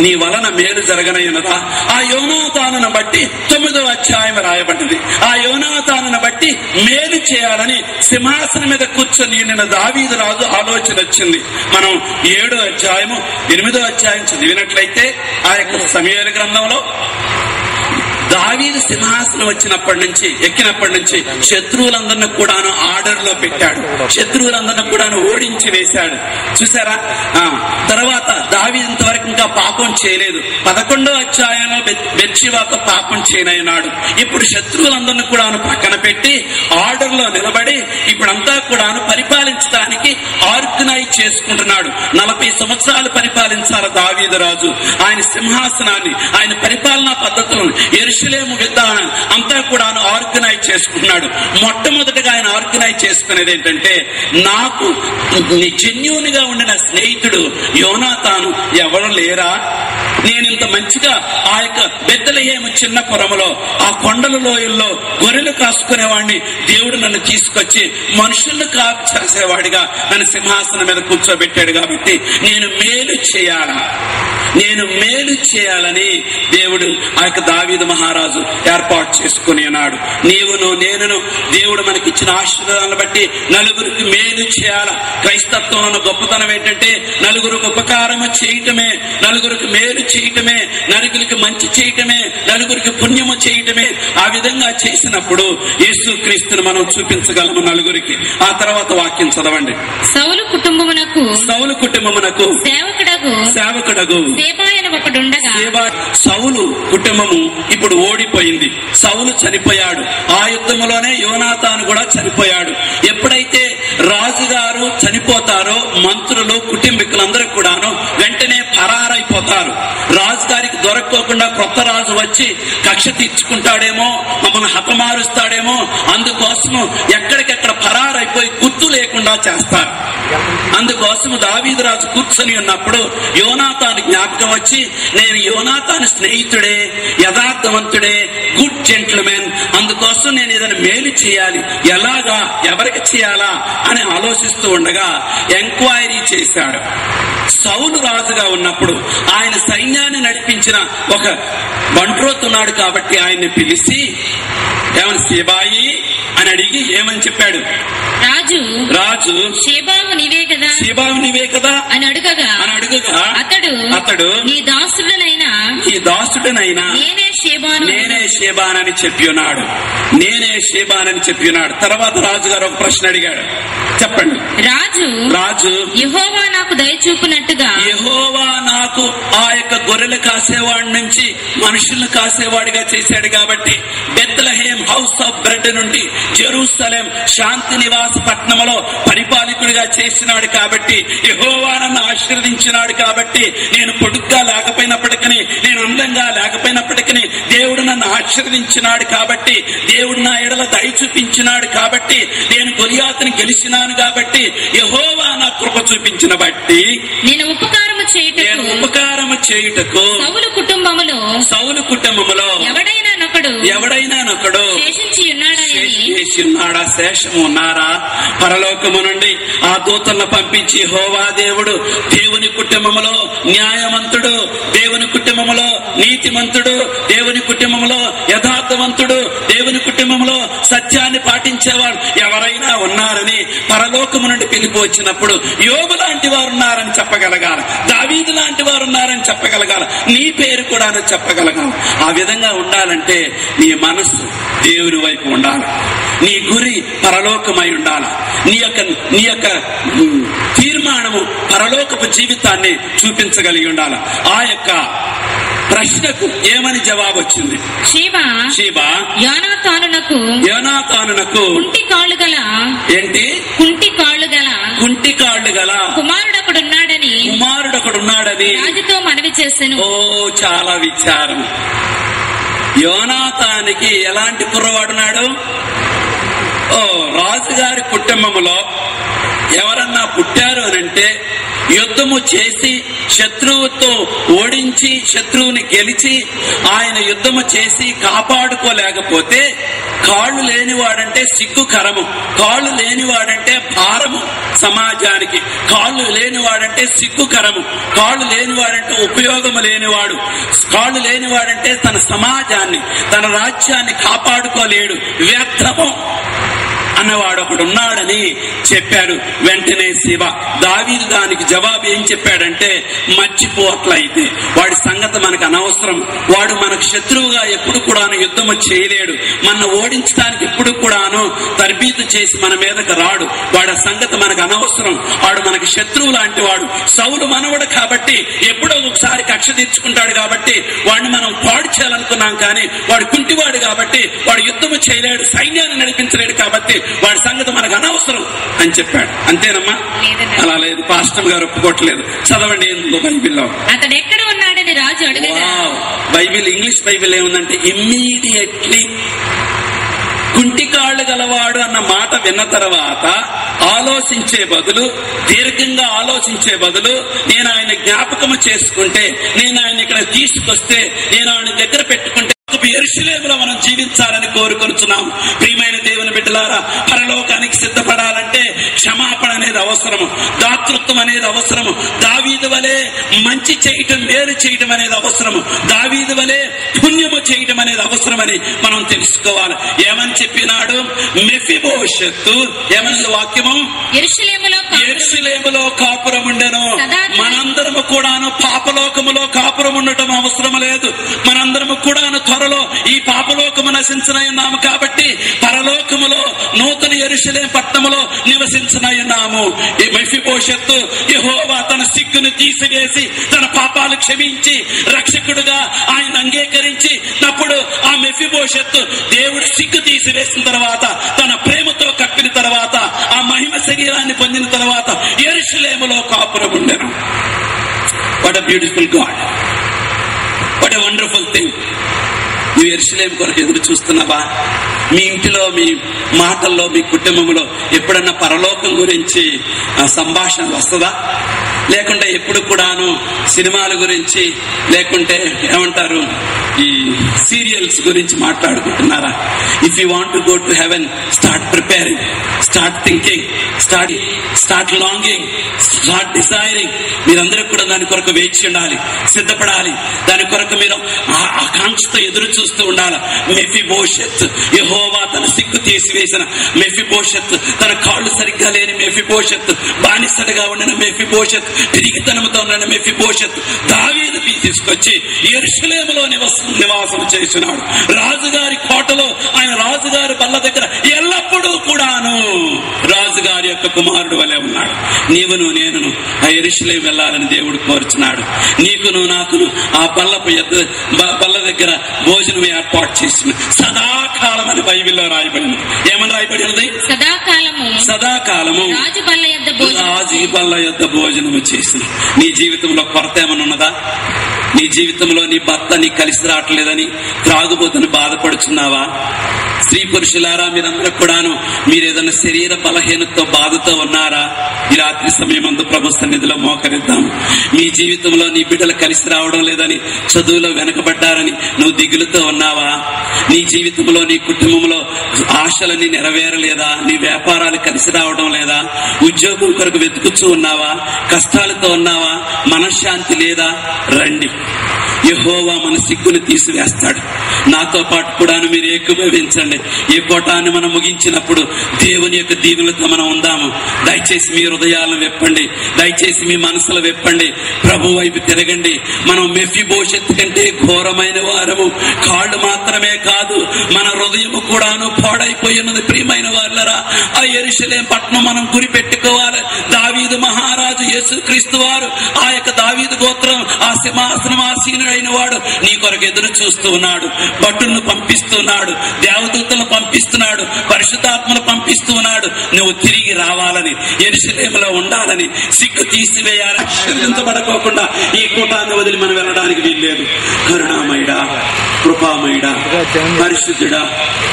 నీ వలన మేలు జరగనయ్యున్నదా? ఆ యోనాతానును బట్టి 9వ అధ్యాయం రాయబడ్డది. ఆ యోనాతానును బట్టి మేలు చేయాలని సింహాసనం మీద కూర్చొని నిన్న దావీదు రాజు ఆలోచన వచ్చింది. మనం 7వ అధ్యాయము 8వ అధ్యాయం చదివినట్లయితే ఆ యొక్క సమూయేలు గ్రంథంలో దావీదు సింహాసనం ఎక్కినప్పటి నుంచి శత్రువులందరినీ కూడాను ఆర్డర్ లో పెట్టాడు. శత్రువులందరినీ కూడాను ఓడించి వేశాడు. చూసారా? తర్వాత దావీదు ఇంతవరకు ఇంకా పాపం చేయలేదు. 11వ అధ్యాయంలో బెత్షెబాతో పాపం చేయనన్నాడు. ఇప్పుడు శత్రువులందరినీ కూడాను పక్కన పెట్టి ఆర్డర్ లో నిలబడి ఇప్పుడంతా కూడాను పరిపాలించడానికి ఆర్గనైజ్ చేసుకుంటున్నాడు. 40 సంవత్సరాలు పరిపాలించాలి దావీదు రాజు. ఆయన సింహాసనాన్ని, ఆయన పరిపాలనా పద్ధతులను, యెరూషలేము విధానం అంతా కూడా ఆర్గనైజ్ చేసుకుంటున్నాడు. మొట్టమొదటిగా ఆయన ఆర్గనైజ్ చేసుకునేది ఏంటంటే, నాకు జెన్యూన్ గా ఉండిన స్నేహితుడు యోనాతాను ఎవరు లేరా? నేను ఇంత మంచిగా ఆ యొక్క బెత్లెహేము చిన్న పురములో ఆ కొండల లోయల్లో గొర్రెలు కాసుకునేవాడిని దేవుడు నన్ను తీసుకొచ్చి మనుషులను కాపు చేసేవాడిగా నన్ను సింహాసనం మీద కూర్చోబెట్టాడు. కాబట్టి నేను మేలు చేయాలని దేవుడు ఆ యొక్క దావీదు మహారాజు ఏర్పాటు చేసుకుని ఉన్నాడు. నీవును నేనును దేవుడు మనకిచ్చిన ఆశీర్వాదాలను బట్టి నలుగురికి మేలు చేయాల. క్రైస్తత్వంలో గొప్పతనం ఏంటంటే నలుగురికి ఉపకారము చేయటమే, నలుగురికి మేలు చేయటమే, నలుగురికి మంచి చేయటమే, నలుగురికి పుణ్యము చేయటమే. ఆ విధంగా చేసినప్పుడు యేసు క్రీస్తుని మనం చూపించగలము నలుగురికి. ఆ తర్వాత వాక్యం చదవండి. సౌలు కుటుంబమునకు సేవకుడగు సేబా సౌలు కుటుంబము ఇప్పుడు ఓడిపోయింది. సౌలు చనిపోయాడు. ఆ యుద్ధములోనే యోనాతాను కూడా చనిపోయాడు. ఎప్పుడైతే రాజుగారు చనిపోతారో మంత్రులు కుటుంబీకులందరూ కూడాను వెంటనే పరారైపోతారు. రాజుగారికి దొరక్కోకుండా కొత్త రాజు వచ్చి కక్ష తీర్చుకుంటాడేమో, మమ్మల్ని హతమారుస్తాడేమో, అందుకోసము ఎక్కడికెక్కడ పరారైపోయి గుర్తు లేకుండా చేస్తారు. అందుకోసము దావీదు రాజు కూర్చొని ఉన్నప్పుడు యోనాతాను జ్ఞాపకం వచ్చి, నేను యోనాతాను స్నేహితుడే, యథార్థవంతుడే, గుడ్ జెంట్ల్మెన్, అందుకోసం నేను ఏదైనా మేలు చేయాలి, ఎలాగా, ఎవరికి చేయాలా అని ఆలోచిస్తూ ఉండగా ఎంక్వైరీ చేశాడు. సౌలు రాజుగా ఉన్నప్పుడు ఆయన సైన్యాన్ని నడిపించిన ఒక బంట్రోతున్నాడు కాబట్టి ఆయన్ని పిలిచి ఏమని సిబాయి అని అడిగి ఏమని చెప్పాడు? రాజు షేబావు నీవే కదా అని అడుగగా అతడు నీ దాసుడనైనా నేనే షేబానని చెప్పి ఉన్నాడు. తర్వాత రాజుగారు ఒక ప్రశ్న అడిగాడు. చెప్పండి. రాజు యెహోవా నాకు దయచూపునట్టుగా యెహోవా నాకు ఆ యొక్క గొర్రెలు కాసేవాడి నుంచి మనుషులను కాసేవాడిగా చేశాడు కాబట్టి బెత్లెహేమ్ హౌస్ ఆఫ్ బ్రెడ్ నుండి జెరూసలేం శాంతి నివాస పట్టణంలో పరిపాలకుడిగా చేసినాడు కాబట్టి యెహోవా నన్ను ఆశీర్వదించినాడు కాబట్టి నేను పొడుగ్గా లేకపోయినప్పటికీ, నేను అందంగా లేకపోయినప్పటికీ దేవుడు నన్ను ఆశీర్వదించినాడు కాబట్టి, దేవుడు నా ఎడల దయ చూపించినాడు కాబట్టి, నేను గొలియాతుని గెలిచినాను కాబట్టి, యెహోవా నా కృప చూపించిన బట్టి నేను ఉపకారము చేయుటకు సౌలు కుటుంబములో ఎవడైనా నొకడు శేషము ఉన్నారా? పరలోకము నుండి ఆ దూతలను పంపించి యెహోవా దేవుడు దేవుని కుటుంబములో న్యాయవంతుడు, దేవుని కుటుంబములో నీతిమంతుడు, దేవుని కుటుంబములో యథార్థవంతుడు, దేవుని కుటుంబంలో సత్యాన్ని పాటించేవాడు ఎవరైనా ఉన్నారని పరలోకము నుండి పిలిపి వచ్చినప్పుడు యోబు లాంటి వారు ఉన్నారని చెప్పగలగాలి, దావీదు లాంటి వారు ఉన్నారని చెప్పగలగాలి, నీ పేరు కూడా చెప్పగలగాలి. ఆ విధంగా ఉండాలంటే నీ మనస్సు దేవుని వైపు ఉండాలి, నీ గురి పరలోకమై ఉండాలి, నీ యొక్క తీర్మానము పరలోకపు జీవితాన్ని చూపించగలిగి ఉండాలి. ఆ యొక్క ప్రశ్నకు ఏమని జవాబు వచ్చింది? షీబా యోనాతానునకు కుంటి కాళ్ళు గల కుమారుడొకడున్నాడని రాజుతో మనవి చేసెను. ఓ చాలా విచారం. యోనాతానికి ఎలాంటి కుర్రవాడున్నాడు? రాజుగారి కుటుంబములో ఎవరన్నా పుట్టారు అనంటే యుద్ధము చేసి శత్రువుతో ఓడించి శత్రువుని గెలిచి ఆయన యుద్ధము చేసి కాపాడుకోలేకపోతే కాళ్ళు లేనివాడంటే సిగ్గుకరము, కాళ్ళు లేనివాడంటే భారము సమాజానికి, కాళ్ళు లేనివాడంటే సిగ్గుకరము, కాళ్ళు లేనివాడంటే ఉపయోగము లేనివాడు, కాళ్ళు లేనివాడంటే తన సమాజాన్ని తన రాజ్యాన్ని కాపాడుకోలేడు, వ్యర్థము. అన్నవాడు ఒకడు ఉన్నాడని చెప్పాడు. వెంటనే శివ దావీదు దానికి జవాబు ఏం చెప్పాడంటే, మర్చిపోట్లయితే వాడి సంగతి మనకు అనవసరం, వాడు మనకు శత్రువుగా ఎప్పుడు కూడాను యుద్ధము చేయలేడు, మన ఓడించడానికి ఎప్పుడు కూడాను తర్బీదు చేసి మన మీదకి రాడు, వాడి సంగతి మనకు అనవసరం, వాడు మనకి శత్రువు లాంటి వాడు. సౌలు మనవడు కాబట్టి ఎప్పుడో ఒకసారి కక్ష తీర్చుకుంటాడు కాబట్టి వాడిని మనం పాడు చేయాలనుకున్నాం, కానీ వాడు కుంటివాడు కాబట్టి వాడు యుద్ధము చేయలేడు, సైన్యాన్ని నడిపించలేడు కాబట్టి వాడి సంగతి మనకు అనవసరం అని చెప్పాడు. అంతేనమ్మా? అలా లేదు, పాస్టర్ గారు ఒప్పుకోవట్లేదు. చదవండి ఏందో బైబిల్లో. అతడు ఎక్కడ ఉన్నాడని రాజు అడగగా, బైబిల్ ఇంగ్లీష్ బైబిల్ ఏముందంటే ఇమ్మీడియట్లీ కుంటికాళ్ళు గలవాడు అన్న మాట విన్న తర్వాత ఆలోచించే బదులు, దీర్ఘంగా ఆలోచించే బదులు, నేను ఆయన జ్ఞాపకము చేసుకుంటే, నేను ఆయన ఇక్కడ తీసుకొస్తే, నేను ఆయన దగ్గర పెట్టుకుంటే యెరూషలేములో మనం జీవించాలని కోరుకొనుచున్నాం. ప్రియమైన దేవుని బిడ్డలారా, పరలోకానికి సిద్ధపడాలంటే క్షమాపణ అనేది అవసరము, దాతృత్వం అనేది అవసరము, దావీదు వలె మంచి చేయటం, మేలు చేయటం అనేది అవసరము, దావీదు వలె పుణ్యము చేయటం అనేది అవసరమని మనం తెలుసుకోవాలి. ఏమని చెప్పినాడు? మెఫీబోషెతు ఏమన్నది వాక్యము? యెరూషలేములో కాపురం ఉండెను. మనందరము కూడాను పాపలోకములో కాపురం ఉండటం అవసరం లేదు. మనందరము కూడాను త్వరలో ఈ పాపలోకము నశించనై ఉన్నాము కాబట్టి పరలోకములో నూతన యెరూషలేము పట్టణములో నివసించనై ఉన్నాము. ఈ మెఫీబోషెతు యెహోవా తన సిగ్గును తీసివేసి తన పాపాలు క్షమించి రక్షకుడుగా ఆయన అంగీకరించి అప్పుడు ఆ మెఫీబోషెతు దేవుడు సిగ్గు తీసివేసిన తర్వాత, తన ప్రేమతో కప్పిన తర్వాత, ఆ మహిమ శరీరాన్ని పొందిన తర్వాత యెరూషలేములో కాపురం ఉండెను. What a beautiful God, what a wonderful thing. నువ్వు యెరూషలేము కొరకు ఎదురు చూస్తున్నావా? మీ ఇంటిలో, మీ మాటల్లో, మీ కుటుంబంలో ఎప్పుడన్నా పరలోకం గురించి సంభాషణ వస్తుందా? లేకుంటే ఎప్పుడు కూడాను సినిమాల గురించి, లేకుంటే ఏమంటారు ఈ సీరియల్స్ గురించి మాట్లాడుకుంటున్నారా? If you want to go to heaven, start preparing, start thinking, start longing, start desiring. మీరందరూ కూడా దాని కొరకు వేచి ఉండాలి, సిద్ధపడాలి. దాని కొరకు మీరు ఆకాంక్షతో ఎదురు చూస్తూ ఉండాలి. మెఫీబోషెత్, యెహోవా తన సిగ్గు తీసివేసిన మెఫీబోషెత్, తన కాళ్ళు సరిగ్గా లేని మెఫీబోషెత్, బానిసడుగా ఉండిన మెఫీబోషెత్, పిరిగితనంతో ఉన్న మెఫీబోషెత్ దావీదు తీసుకొచ్చి యెరూషలేములో నివాసం చేసినాడు. రాజుగారి కోటలో, ఆయన రాజుగారి బల్ల దగ్గర ఎల్లప్పుడూ కూడాను రాజుగారి యొక్క కుమారుడు వలె ఉన్నాడు. నీవును నేనును ఆ యెరూషలేము వెళ్ళాలని దేవుడు కోరుచున్నాడు. నీకును నాకును ఆ బల్ల దగ్గర భోజనం ఏర్పాటు చేసిన సదాకాలం అని బైబిల్లో రాయబడింది. ఏమని రాయబడినది? సదాకాలము రాజు బల్ల యొద్ద భోజనము చేసిన. నీ జీవితంలో కొరత ఏమన్నా ఉన్నదా? నీ జీవితంలో నీ భర్త నీకు కలిసి రావట్లేదని త్రాగుబోతుని బాధపడుచున్నావా? స్త్రీ పురుషులారా, మీరందరూ కూడాను మీరు ఏదైనా శరీర బలహీనతతో బాధతో ఉన్నారా? ఈ రాత్రి సమయమందు ప్రభు సన్నిధిలో మోకరిద్దాం. మీ జీవితంలో నీ బిడ్డలు కలిసి రావడం లేదని, చదువులో వెనకబడ్డారని నువ్వు దిగులుతో ఉన్నావా? నీ జీవితంలో, నీ కుటుంబంలో ఆశలన్నీ నెరవేరలేదా? నీ వ్యాపారాలు కలిసి రావడం లేదా? ఉద్యోగం కొరకు వెతుకుతూ ఉన్నావా? కష్టాలతో ఉన్నావా? మనశ్శాంతి లేదా? రండి, యెహోవా మన సిగ్గును తీసివేస్తాడు. నాతో పాటు కూడాను మీరు ఏకీభవించండి. ఈ కోటాన్ని మనం ముగించినప్పుడు దేవుని యొక్క దీవెనలతో మనం ఉందాము. దయచేసి మీ హృదయాలను వెప్పండి, దయచేసి మీ మనసులు వెప్పండి, ప్రభు వైపు తిరగండి. మనం మెఫీబోషెత్ కంటే ఘోరమైన వారము. కాళ్ళు మాత్రమే కాదు, మన హృదయము కూడాను పాడైపోయినది. ప్రియమైన వారులరా, ఆ యెరూషలేము పట్టణం మనం గురి పెట్టుకోవాలి. దావీదు మహారాజు యేసుక్రీస్తు వారు, ఆ యొక్క దావీదు గోత్రం, ఆ సింహాసనమాసీనుడైన వాడు నీ కొరకు ఎదురు చూస్తూ ఉన్నాడు. భటులను పంపిస్తున్నాడు, దేవదూతలను పంపిస్తున్నాడు, పరిశుద్ధాత్మను పంపిస్తూ ఉన్నాడు. నువ్వు తిరిగి రావాలని, యెరూషలేములో ఉండాలని, సిగ్గు తీసివేయాలని, ఆశ్చర్యించబడకోకుండా ఈ కూటాన్ని వదిలి మనం వెళ్ళడానికి వీల్లేదు. కరుణామయుడా, కృపామయుడా, పరిశుద్ధుడా,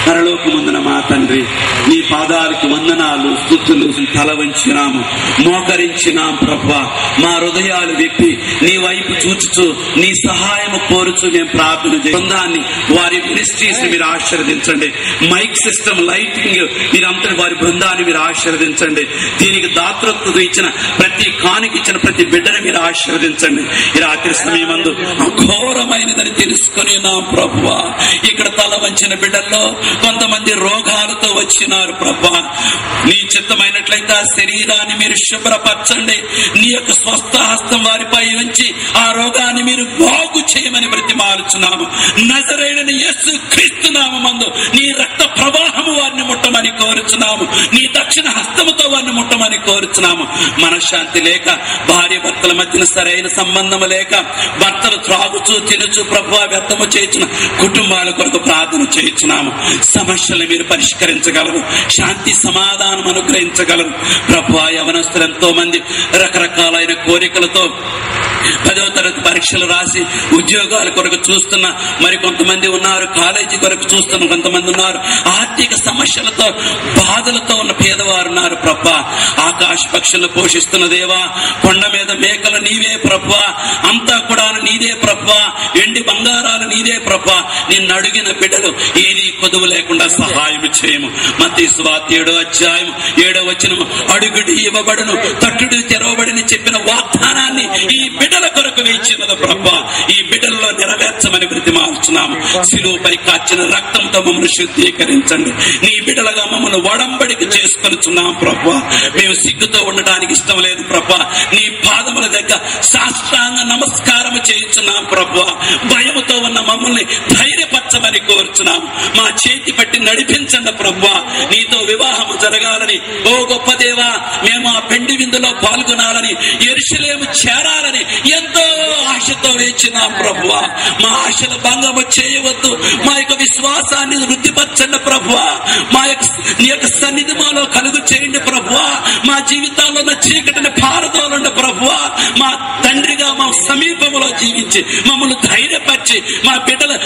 పరలోకమందున మా తండ్రి, నీ పాదాలకు వందనాలు, స్తుతులు, తల వంచినాము, మోకరించినాం. ప్రభువా, మా హృదయాలు విప్పి నీ వైపు చూచుచు, నీ సహాయము కోరుచు మేము ప్రార్థన చేయ బృందాన్ని, వారి మినిస్ట్రీస్ మీరు ఆశీర్వదించండి. మైక్ సిస్టమ్, లైటింగ్, మీరందరూ వారి బృందాన్ని మీరు ఆశీర్వదించండి. దీనికి దాతృత్వం ఇచ్చిన ప్రతి కానుక ఇచ్చిన ప్రతి బిడ్డను మీరు ఆశీర్వదించండి. ఈ రాత్రి సమయమందు ఘోరమైనదని తెలుసుకుని నా ప్రభువా. ఇక్కడ తల వంచిన బిడ్డల్లో కొంతమంది రోగాలతో వచ్చినారు ప్రభువా. నీ చిత్తమైనట్లయితే ఆ శరీరాన్ని మీరు శుభ్రపరచండి. నీ యొక్క స్వస్థ హస్తం వారిపై ఉంచి ఆ రోగాన్ని మీరు బాగు చేయమని బ్రతిమాలుచున్నాము. నజరేయుడైన యేసు క్రీస్తు నామమందు నీ రక్త ప్రవాహము వారిని ముట్టమని కోరుచున్నాము. నీ దక్షిణ హస్తముతో వారిని ముట్టమని కోరుచున్నాము. మనశ్శాంతి లేక, భార్య భర్తల మధ్యన సరైన సంబంధము లేక, భర్తలు త్రాగుచూ తినుచు ప్రభువా వ్యర్థము చేయించిన కుటుంబాల కొరకు ప్రార్థన చేయించున్నాము. సమస్యలు మీరు పరిష్కరించగలరు, శాంతి సమాధానం అనుగ్రహించగలరు ప్రభువా. యవనస్తులు ఎంతో మంది రకరకాలైన కోరికలతో 10వ తరగతి పరీక్షలు రాసి ఉద్యోగాల కొరకు చూస్తున్న మరి కొంతమంది ఉన్నారు, కాలేజీ కొరకు చూస్తున్న కొంతమంది ఉన్నారు, ఆర్థిక సమస్యలతో బాధలతో ఉన్న పేదవారు ఉన్నారు ప్రభా. ఆకాశ పక్షులను పోషిస్తున్న దేవా, కొండ మీద మేకలు నీవే ప్రభా, అంతా కూడా నీదే ప్రభా, ఎండి బంగారాలు నీదే ప్రభా. నిన్ను అడిగిన బిడ్డలు ఏది కొదువు లేకుండా సహాయం చేయము. మత్తయి సువార్త 7వ అధ్యాయం 7వ వచనము, అడుగుడి ఇవ్వబడును, తట్టుడు తెరవబడిన చెప్పిన వాగ్దానాన్ని ఈ బిడ్డల కొరకు వేచినది ప్రభా. ఈ బిడ్డల్లో నెరవేర్చమని బ్రతిమాలుచున్నాము. శిలువపై కాచిన రక్తంతో మమ్మల్ని శుద్ధీకరించండి. నీ బిడ్డలుగా మమ్మల్ని ఒడంబడిక చేసుకొనుచున్నాం ప్రభా. మేము సిగ్గుతో ఉండటానికి ఇష్టం లేదు ప్రభా. నీ పాదముల దగ్గర సాష్టాంగ నమస్కారం చేయించున్నాం ప్రభా. భయముతో ఉన్న మమ్మల్ని ధైర్యపరచమని కోరుచున్నాము. మా చేతి పట్టి నడిపించండి ప్రభా. నీతో వివాహము జరగాలని, ఓ గొప్ప దేవా, మేము ఆ పెండి విందులో పాల్గొనాలని, యెరూషలేము చేరాలని ఎంతో ఆశతో వేచినాం ప్రభువా. మా ఆశల భంగము చేయవద్దు. మా యొక్క విశ్వాసాన్ని వృద్ధిపరచండి ప్రభువా. నీ యొక్క సన్నిధి మాలో కలుగు చేయండి ప్రభువా. మా జీవితాల్లో ఉన్న చీకటిని పారదోలండి ప్రభువా. మా తండ్రిగా మా సమీపంలో జీవించి మమ్మల్ని ధైర్యపరిచి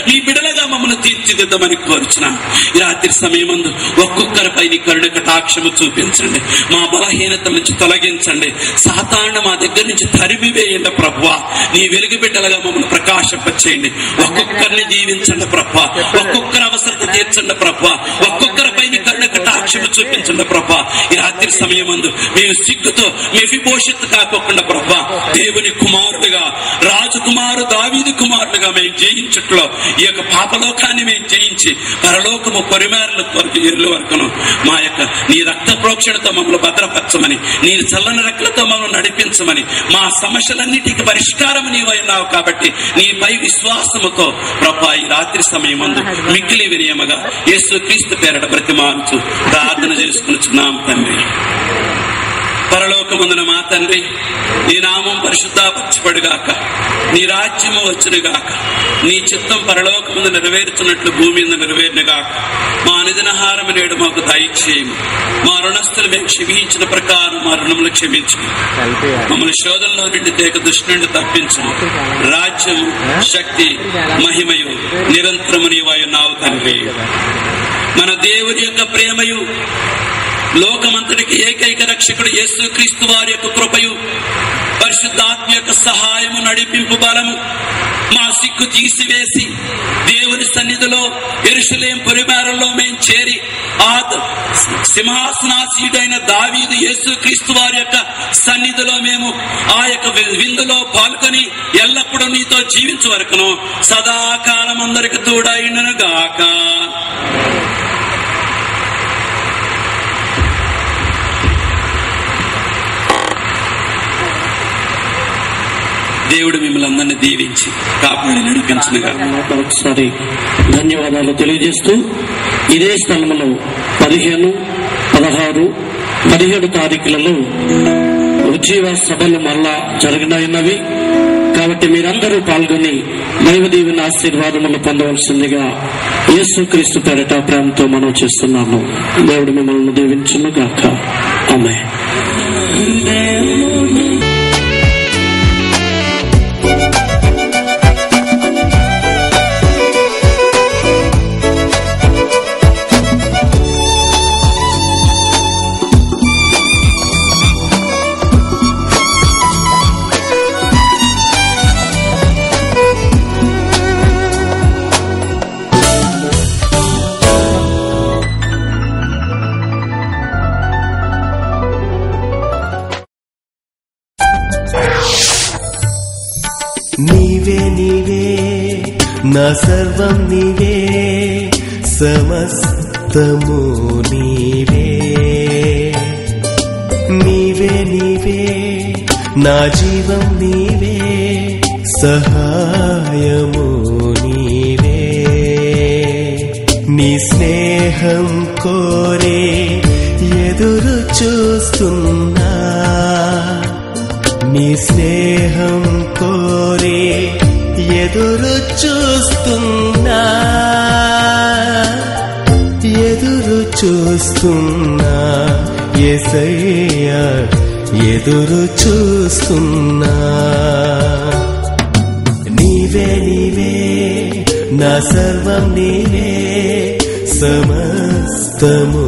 మీ బిడ్డలుగా మమ్మల్ని తీర్చిదిద్దమని కోరుచున్నాం. ఈ రాత్రి సమయమందు ఒక్కొక్కరిపై నీ కరుణ కటాక్షము చూపించండి. మా బలహీనత నుంచి తొలగించండి. సాతాను మా దగ్గర నుంచి తరిమి వేయండి ప్రభువా. నీ వెలుగు బిడ్డలుగా మమ్మల్ని ప్రకాశింపచేయండి. ఒక్కొక్కరిని దీవించండి ప్రభా. ఒక్కొక్కరి అవసరత తీర్చండి ప్రభా. ఒక్కొక్కరిపై నీ కరుణ కటాక్షము చూపించండి ప్రభా. ఈ రాత్రి సమయమందు మేము సిగ్గుతో మెఫీబోషెత్ కాకోకుండా ప్రభా, దేవుని కుమారుడుగా, రాజకుమారు దావీదు కుమారుడుగా మేము జయించుట్లో ఈ యొక్క పాపలోకాన్ని మేము జయించి పరలోకము పరిమారుల కొరకు ఎరుల వరకును మా యొక్క నీ రక్త ప్రోక్షణతో మమ్మల్ని భద్రపరచమని, నీ చల్లని రెక్కలతో మమ్మల్ని నడిపించమని, మా సమస్యలన్నిటికీ పరిష్కారం నీవైనావు కాబట్టి నీపై విశ్వాసముతో ప్రభా ఈ రాత్రి సమయమందు మిక్కిలి వినయముగా యేసు క్రీస్తు పేరట బ్రతిమాలుచు ప్రార్థన చేసుకునిచున్నాం తండ్రి. పరలోకమందున మా తండ్రి, నీ నామం పరిశుద్ధపరచబడుగాక, నీ రాజ్యము వచ్చునుగాక, నీ చిత్తం పరలోకమందు నెరవేరుతున్నట్లు భూమి మీద నెరవేరునుగాక. మా అనుదినాహారము నేడు మాకు దయచేయము. మా రుణస్తులు మేము క్షమించిన ప్రకారం మా రుణములు క్షమించు. మమ్మల్ని శోధనలో నుండి తేక దృష్టి నుండి తప్పించు. రాజ్యము, శక్తి, మహిమయు నిరంతరము నీవయున్నావు తండ్రి. మన దేవుని యొక్క ప్రేమయు, లోకమంతటికి ఏకైక రక్షకుడు యేసు క్రీస్తు వారి యొక్క కృపయు, పరిశుద్ధాత్మ యొక్క సహాయము, నడిపింపు బలము మా సిగ్గు తీసివేసి దేవుని సన్నిధిలో యెరూషలేము పరిమారంలో మేము చేరి ఆ సింహాసనాసీనుడైన దావీదు యేసు క్రీస్తు వారి యొక్క సన్నిధిలో మేము ఆ యొక్క విందులో పాల్గొని ఎల్లప్పుడూ నీతో జీవించు వరకును సదాకాలం అందరికి తోడైనను గాక. దేవుడు మిమ్మల్ని అందరినీ దీవించి కాపాడి నడిపించునుగా. ఒకసారి ధన్యవాదాలు తెలియజేస్తూ ఇదే స్థలంలో 15, 16, 17 తారీఖులలో ఉజ్జీవ సభలు మళ్ళా జరగనున్నవి కాబట్టి మీరందరూ పాల్గొని దైవ దీవెన ఆశీర్వాదములు పొందవలసిందిగా యేసుక్రీస్తు పేరిట ప్రేమతో మనం చేస్తున్నాము. దేవుడు మిమ్మల్ని దీవించును గాక. ఆమేన్. నీవే నీవే నా సర్వం నీవే, సమస్తము నీవే. నీవే నీవే నా జీవం నీవే, సహాయము నీవే. నీ స్నేహం కోరే ఎదురు చూస్తున్నా, నీ స్నేహం కోరే ఎదురు చూస్తున్నా, ఎదురు చూస్తున్నా యేసయ్యా, ఎదురు చూస్తున్నా. నీవే నీవే నా సర్వం నీవే, సమస్తము